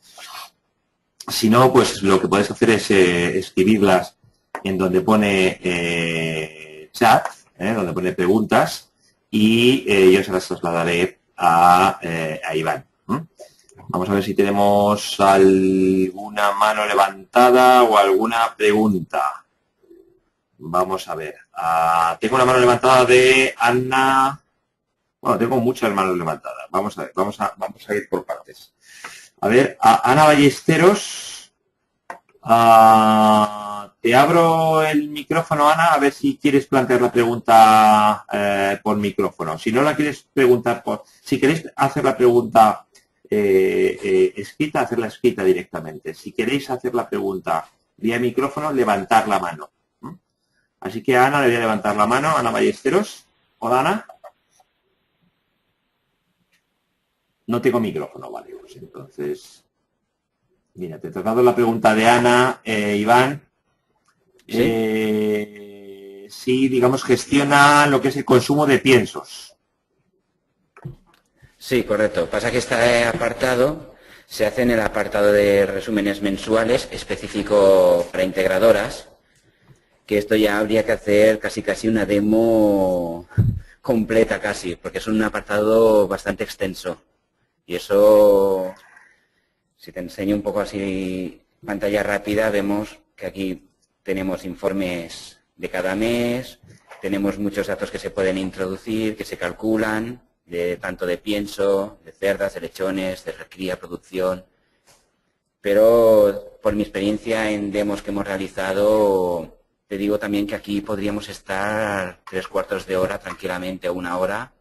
Si no, pues lo que podéis hacer es escribirlas en donde pone chat, donde pone preguntas, y yo se las trasladaré a Iván. Vamos a ver si tenemos alguna mano levantada o alguna pregunta. Vamos a ver. Tengo una mano levantada de Ana Bueno, tengo muchas manos levantadas. Vamos a ver, vamos a ir por partes. A ver, Ana Ballesteros, te abro el micrófono, Ana, a ver si quieres plantear la pregunta por micrófono. Si no la quieres preguntar si queréis hacer la pregunta escrita, hacerla escrita directamente. Si queréis hacer la pregunta vía micrófono, levantar la mano. Así que a Ana le voy a levantar la mano, Ana Ballesteros. Hola, Ana. No tengo micrófono, vale, pues entonces... Mira, te he tratado la pregunta de Ana, Iván. Sí, digamos, gestiona lo que es el consumo de piensos. Sí, correcto. Pasa que este apartado se hace en el apartado de resúmenes mensuales específico para integradoras, que esto ya habría que hacer casi una demo completa casi, porque es un apartado bastante extenso. Y eso, si te enseño un poco así pantalla rápida, vemos que aquí tenemos informes de cada mes, tenemos muchos datos que se pueden introducir, que se calculan, tanto de pienso, de cerdas, de lechones, de recría, producción. Pero por mi experiencia en demos que hemos realizado, te digo también que aquí podríamos estar 3/4 de hora tranquilamente o 1 hora.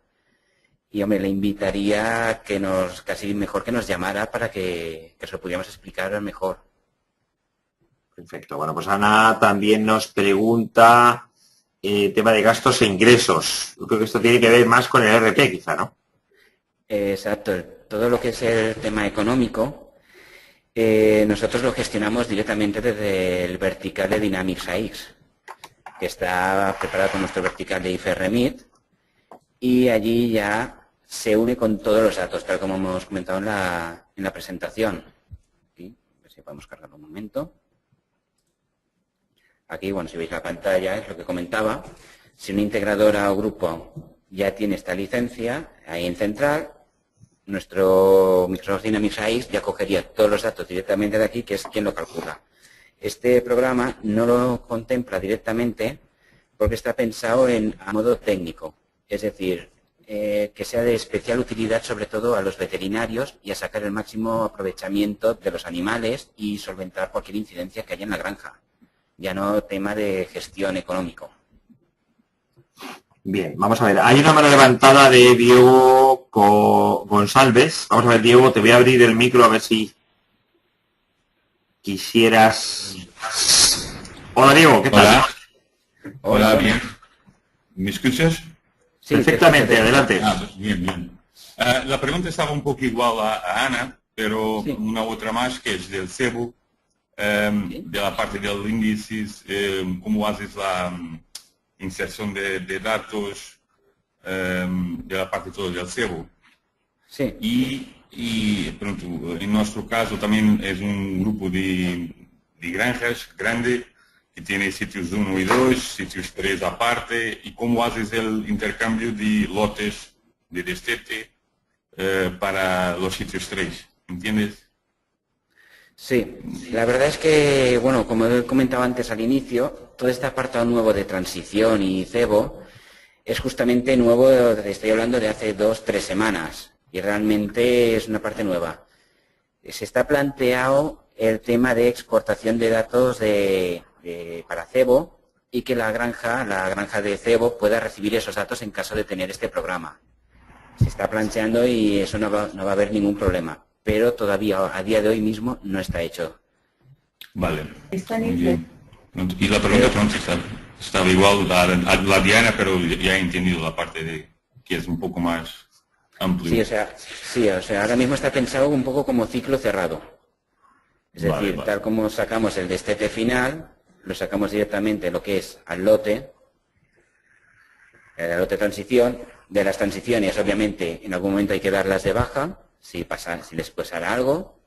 Y, hombre, le invitaría que casi mejor que nos llamara para que se lo pudiéramos explicar mejor. Perfecto. Bueno, pues Ana también nos pregunta tema de gastos e ingresos. Yo creo que esto tiene que ver más con el ERP, quizá, ¿no? Exacto. Todo lo que es el tema económico, nosotros lo gestionamos directamente desde el vertical de Dynamics AX, que está preparado con nuestro vertical de IFRMIT, y allí ya se une con todos los datos, tal como hemos comentado en la presentación. Aquí, a ver si podemos cargarlo un momento. Aquí, bueno, si veis la pantalla, es lo que comentaba. Si una integradora o grupo ya tiene esta licencia, ahí en central, nuestro Microsoft Dynamics AX ya cogería todos los datos directamente de aquí, que es quien lo calcula. Este programa no lo contempla directamente porque está pensado a modo técnico. Es decir, que sea de especial utilidad sobre todo a los veterinarios y a sacar el máximo aprovechamiento de los animales y solventar cualquier incidencia que haya en la granja. Ya no tema de gestión económico. Bien, vamos a ver. Hay una mano levantada de Diego González. Vamos a ver, Diego, te voy a abrir el micro a ver si quisieras... Hola, Diego, ¿qué tal? Hola. Hola, bien. ¿Me escuchas? Sí, perfectamente, adelante. Pues bien. La pregunta estaba un poco igual a Ana, pero sí, una otra más, que es del CEBO, de la parte del índices, cómo haces la inserción de datos de la parte toda del CEBO. Sí. Y pronto, en nuestro caso también es un grupo de granjas grande, que tiene sitios 1 y 2, sitios 3 aparte, y cómo haces el intercambio de lotes de destete para los sitios 3, ¿entiendes? Sí, la verdad es que, bueno, como he comentado antes al inicio, todo este apartado nuevo de transición y cebo es justamente nuevo, estoy hablando de hace 2-3 semanas, y realmente es una parte nueva. Se está planteado el tema de exportación de datos para cebo y que la granja de cebo pueda recibir esos datos en caso de tener este programa. Se está planteando y eso no va a haber ningún problema, pero todavía a día de hoy mismo no está hecho. Vale. Muy bien. Y la pregunta pronto estaba igual a la Diana, pero ya he entendido la parte de que es un poco más amplio. Sí, o sea, ahora mismo está pensado un poco como ciclo cerrado. Es decir, tal como sacamos el destete final, lo sacamos directamente lo que es al lote, el lote transición. De las transiciones, obviamente, en algún momento hay que darlas de baja, si les pasara algo.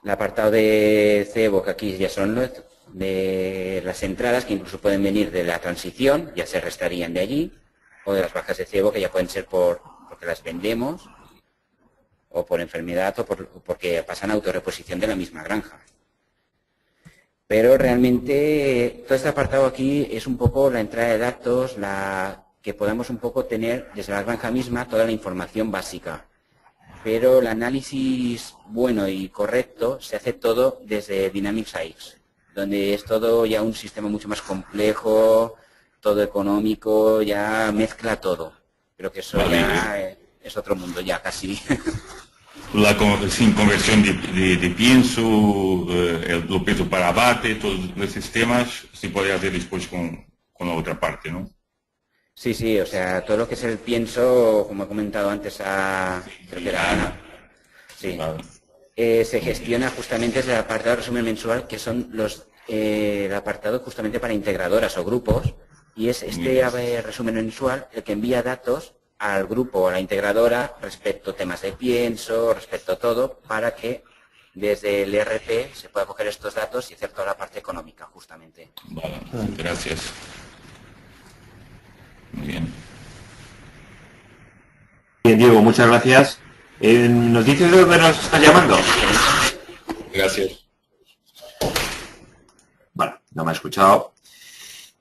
El apartado de cebo, que aquí ya son de las entradas, que incluso pueden venir de la transición, ya se restarían de allí, o de las bajas de cebo, que ya pueden ser porque las vendemos, o por enfermedad, o porque pasan a autorreposición de la misma granja. Pero realmente todo este apartado aquí es un poco la entrada de datos, que podamos un poco tener desde la granja misma toda la información básica. Pero el análisis bueno y correcto se hace todo desde Dynamics AX, donde es todo ya un sistema mucho más complejo, todo económico, ya mezcla todo. Creo que eso ya es otro mundo ya casi. Sin conversión de pienso, el peso para abate, todos esos temas se puede hacer después con la otra parte, ¿no? Sí, sí, o sea, todo lo que es el pienso, como he comentado antes creo que era Ana, sí, se gestiona justamente desde el apartado de resumen mensual, que son el apartado justamente para integradoras o grupos, y es este resumen mensual el que envía datos al grupo o a la integradora respecto a temas de pienso, respecto a todo, para que desde el ERP se pueda coger estos datos y hacer toda la parte económica, justamente. Vale, gracias. Muy bien. Bien, Diego, muchas gracias. ¿Nos dices de dónde nos estás llamando? Gracias. Vale, no me ha escuchado.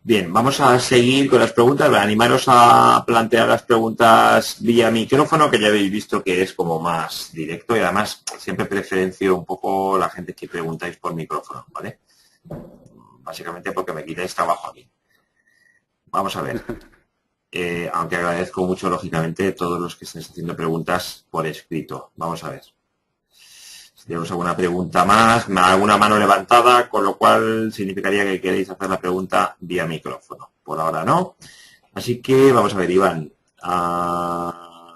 Bien, vamos a seguir con las preguntas. Voy a animaros a plantear las preguntas vía micrófono, que ya habéis visto que es como más directo y además siempre preferencio un poco la gente que preguntáis por micrófono, ¿vale? Básicamente porque me quitáis trabajo aquí. Vamos a ver. Aunque agradezco mucho, lógicamente, todos los que estéis haciendo preguntas por escrito. Vamos a ver. Si tenemos alguna pregunta más, alguna mano levantada, con lo cual significaría que queréis hacer la pregunta vía micrófono. Por ahora no. Así que vamos a ver, Iván. A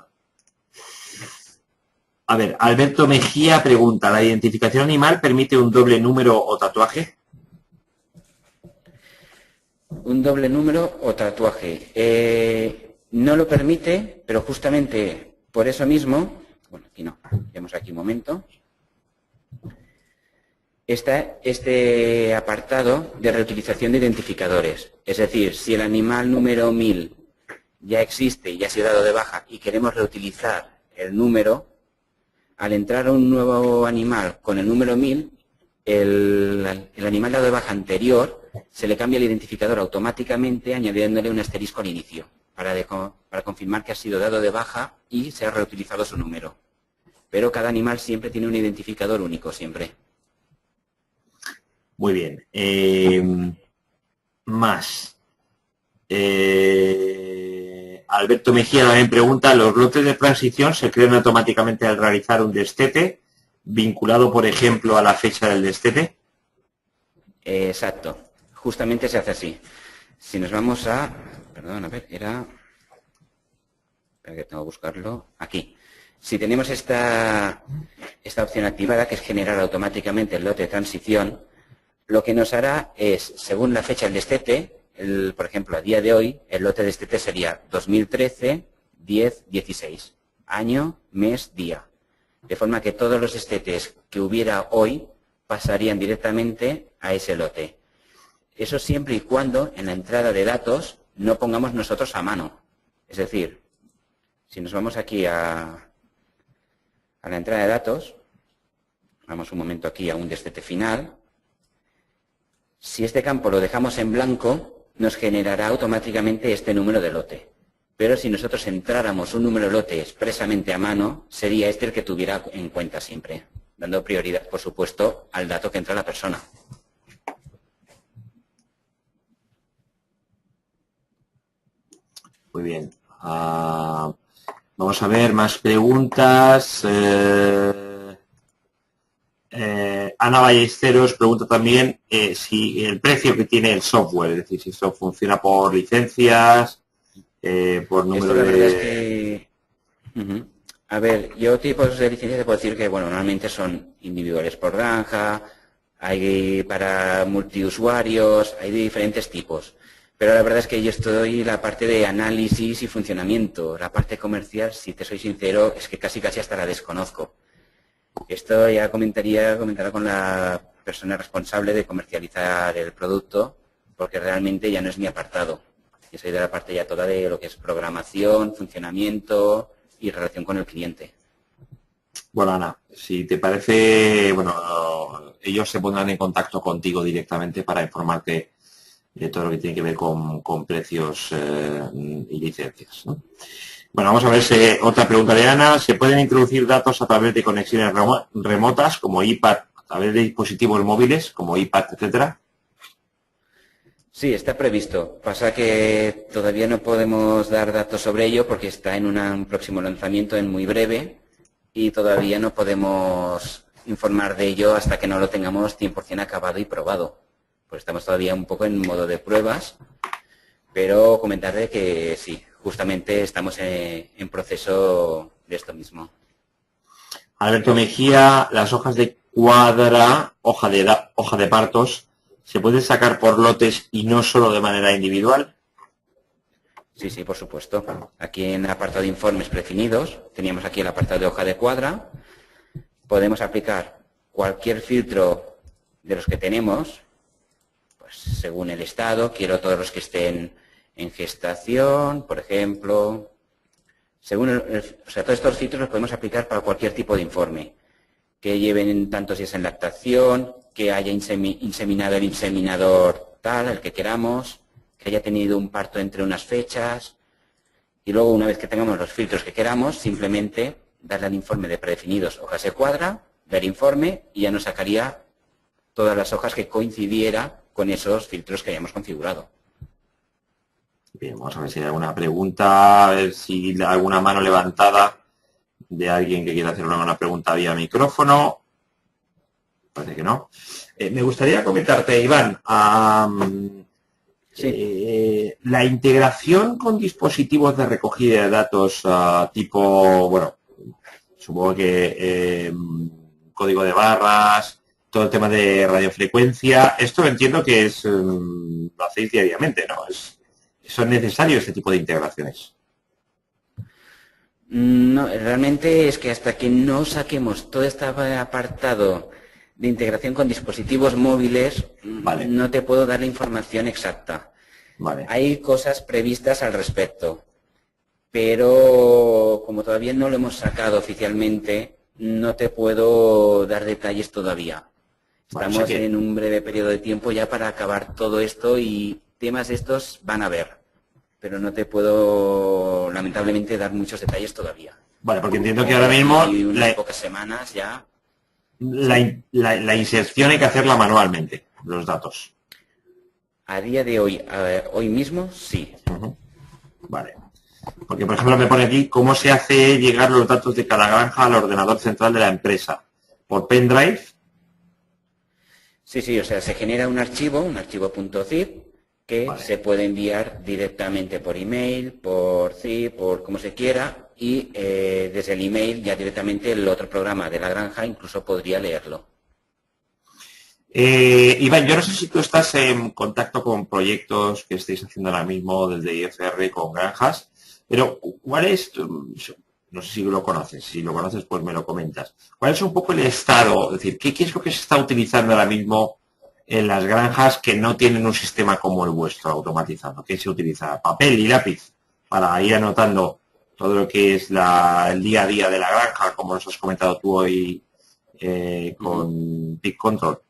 ver, Alberto Mejía pregunta, ¿la identificación animal permite un doble número o tatuaje? Un doble número o tatuaje. No lo permite, pero justamente por eso mismo, bueno, aquí no, vemos aquí un momento, está este apartado de reutilización de identificadores. Es decir, si el animal número 1000 ya existe y ya ha sido dado de baja y queremos reutilizar el número, al entrar a un nuevo animal con el número 1000, el animal dado de baja anterior se le cambia el identificador automáticamente añadiéndole un asterisco al inicio para confirmar que ha sido dado de baja y se ha reutilizado su número. Pero cada animal siempre tiene un identificador único, siempre. Muy bien. Más. Alberto Mejía también pregunta, ¿los lotes de transición se crean automáticamente al realizar un destete, vinculado, por ejemplo, a la fecha del destete? Exacto. Justamente se hace así. Si nos vamos a... Perdón, a ver, era... Espera que tengo que buscarlo. Aquí. Si tenemos esta opción activada, que es generar automáticamente el lote de transición, lo que nos hará es, según la fecha del destete, por ejemplo, a día de hoy, el lote de destete sería 2013, 10, 16. Año, mes, día. De forma que todos los destetes que hubiera hoy pasarían directamente a ese lote. Eso siempre y cuando en la entrada de datos no pongamos nosotros a mano. Es decir, si nos vamos aquí a la entrada de datos, vamos un momento aquí a un destete final, si este campo lo dejamos en blanco, nos generará automáticamente este número de lote. Pero si nosotros entráramos un número de lote expresamente a mano, sería este el que tuviera en cuenta siempre, dando prioridad, por supuesto, al dato que entra la persona. Muy bien. Vamos a ver más preguntas. Ana Ballesteros pregunta también si el precio que tiene el software, es decir, si esto funciona por licencias, por número La de... verdad es que... A ver, yo tipos de licencias te puedo decir que, bueno, normalmente son individuales por granja, hay para multiusuarios, hay de diferentes tipos. Pero la verdad es que yo estoy en la parte de análisis y funcionamiento. La parte comercial, si te soy sincero, es que casi hasta la desconozco. Esto ya comentará con la persona responsable de comercializar el producto, porque realmente ya no es mi apartado. Yo soy de la parte ya toda de lo que es programación, funcionamiento y relación con el cliente. Bueno, Ana, si te parece, bueno, ellos se pondrán en contacto contigo directamente para informarte de todo lo que tiene que ver con precios y licencias, ¿no? Bueno, vamos a ver otra pregunta de Ana. ¿Se pueden introducir datos a través de conexiones remotas como iPad, a través de dispositivos móviles como iPad, etcétera? Sí, está previsto. Pasa que todavía no podemos dar datos sobre ello porque está en un próximo lanzamiento en muy breve y todavía no podemos informar de ello hasta que no lo tengamos 100% acabado y probado. Pues estamos todavía un poco en modo de pruebas, pero comentarle que sí, justamente estamos en proceso de esto mismo. Alberto Mejía, las hojas de cuadra, hoja de partos, ¿se pueden sacar por lotes y no solo de manera individual? Sí, sí, por supuesto. Aquí en el apartado de informes predefinidos, teníamos aquí el apartado de hoja de cuadra. Podemos aplicar cualquier filtro de los que tenemos, pues según el estado. Quiero todos los que estén en gestación, por ejemplo. Según todos estos filtros los podemos aplicar para cualquier tipo de informe. Que lleven tantos días en lactación, que haya inseminado el inseminador tal, el que queramos, que haya tenido un parto entre unas fechas. Y luego, una vez que tengamos los filtros que queramos, simplemente darle al informe de predefinidos hojas de cuadra, ver informe y ya nos sacaría todas las hojas que coincidiera con esos filtros que hayamos configurado. Bien, vamos a ver si hay alguna pregunta, a ver si hay alguna mano levantada de alguien que quiera hacer una pregunta vía micrófono. Parece que no. Me gustaría comentarte, Iván, Sí. La integración con dispositivos de recogida de datos tipo, bueno, supongo que código de barras, todo el tema de radiofrecuencia, esto entiendo que es lo hacéis diariamente, ¿no? ¿Son necesarios este tipo de integraciones? No, realmente es que hasta que no saquemos todo este apartado de integración con dispositivos móviles, Vale. no te puedo dar la información exacta. Vale. Hay cosas previstas al respecto, pero como todavía no lo hemos sacado oficialmente, no te puedo dar detalles todavía. Estamos en un breve periodo de tiempo ya para acabar todo esto y temas de estos van a haber, pero no te puedo lamentablemente dar muchos detalles todavía. Vale, porque entiendo que ahora mismo y unas pocas semanas ya. La inserción hay que hacerla manualmente, los datos. A día de hoy, hoy mismo, sí. Vale. Porque, por ejemplo, me pone aquí cómo se hace llegar los datos de cada granja al ordenador central de la empresa. ¿Por pendrive? Sí, sí, o sea, se genera un archivo .zip, que se puede enviar directamente por email, por zip, por como se quiera, y desde el email ya directamente el otro programa de la granja incluso podría leerlo. Iván, yo no sé si tú estás en contacto con proyectos que estéis haciendo ahora mismo desde IFR con granjas, pero ¿cuál es, no sé si lo conoces, si lo conoces pues me lo comentas, cuál es un poco el estado, es decir, qué es lo que se está utilizando ahora mismo en las granjas que no tienen un sistema como el vuestro automatizado? ¿Qué se utiliza? Papel y lápiz para ir anotando todo lo que es el día a día de la granja, como nos has comentado tú hoy con Peak Control.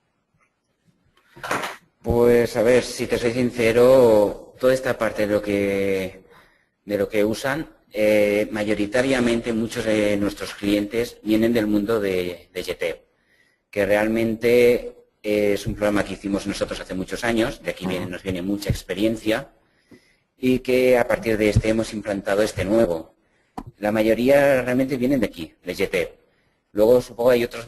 Pues a ver, si te soy sincero, toda esta parte de lo que usan, mayoritariamente muchos de nuestros clientes vienen del mundo de YTEP, que realmente es un programa que hicimos nosotros hace muchos años, de aquí nos viene mucha experiencia, y que a partir de este hemos implantado este nuevo. La mayoría realmente vienen de aquí, de YTEP. Luego supongo hay otros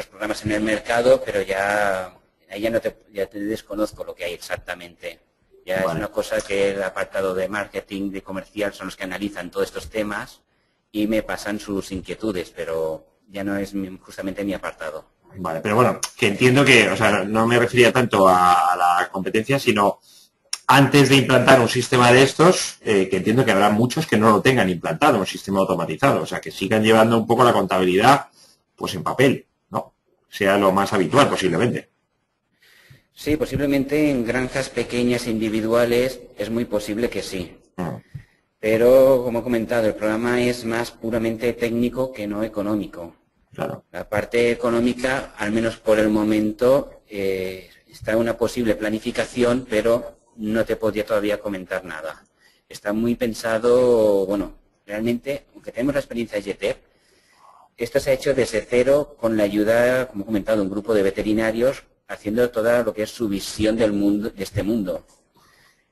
programas en el mercado, pero ya te desconozco lo que hay exactamente. Ya es una cosa que el apartado de marketing, de comercial, son los que analizan todos estos temas y me pasan sus inquietudes, pero ya no es justamente mi apartado. Vale, pero bueno, que entiendo que, o sea, no me refería tanto a la competencia, sino antes de implantar un sistema de estos, que entiendo que habrá muchos que no lo tengan implantado, un sistema automatizado, o sea, que sigan llevando un poco la contabilidad, pues en papel, ¿no? Sea lo más habitual posiblemente. Sí, posiblemente en granjas pequeñas e individuales es muy posible que sí. Pero, como he comentado, el programa es más puramente técnico que no económico. Claro. La parte económica, al menos por el momento, está en una posible planificación, pero no te podría todavía comentar nada. Está muy pensado, bueno, realmente, aunque tenemos la experiencia de JETEP, esto se ha hecho desde cero con la ayuda, como he comentado, de un grupo de veterinarios haciendo toda lo que es su visión del mundo, de este mundo.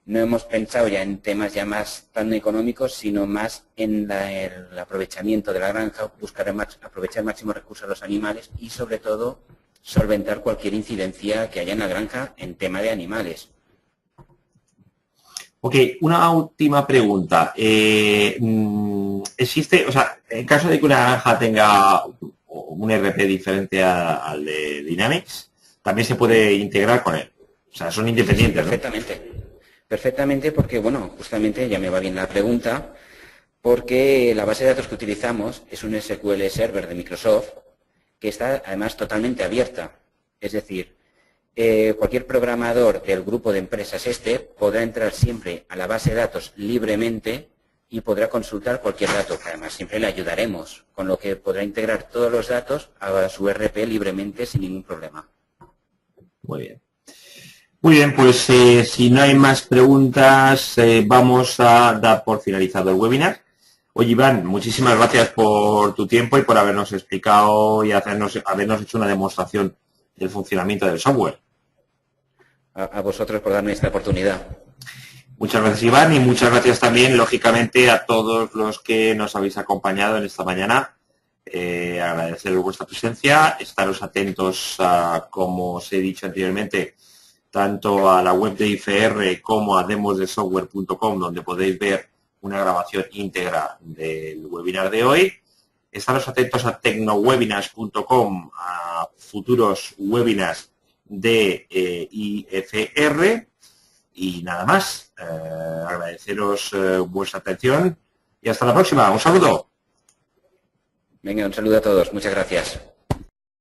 No hemos pensado ya en temas ya más tan económicos, sino más en el aprovechamiento de la granja, buscar aprovechar el máximo recurso a los animales y, sobre todo, solventar cualquier incidencia que haya en la granja en tema de animales. Ok, una última pregunta. Existe, o sea, en caso de que una granja tenga un RP diferente al de Dynamics, también se puede integrar con él. O sea, son independientes, sí, perfectamente. ¿No? Perfectamente, porque, bueno, justamente ya me va bien la pregunta, porque la base de datos que utilizamos es un SQL Server de Microsoft, que está además totalmente abierta. Es decir, cualquier programador del grupo de empresas podrá entrar siempre a la base de datos libremente y podrá consultar cualquier dato, que además siempre le ayudaremos, con lo que podrá integrar todos los datos a su RP libremente sin ningún problema. Muy bien. Muy bien, pues si no hay más preguntas, vamos a dar por finalizado el webinar. Oye, Iván, muchísimas gracias por tu tiempo y por habernos explicado y habernos hecho una demostración del funcionamiento del software. A vosotros por darme esta oportunidad. Muchas gracias, Iván, y muchas gracias también, lógicamente, a todos los que nos habéis acompañado en esta mañana. Agradecer vuestra presencia, estaros atentos a, como os he dicho anteriormente, tanto a la web de IFR como a demosdesoftware.com, donde podéis ver una grabación íntegra del webinar de hoy. Estaros atentos a tecnowebinars.com, a futuros webinars de IFR. Y nada más, agradeceros vuestra atención y hasta la próxima. Un saludo. Venga, un saludo a todos. Muchas gracias.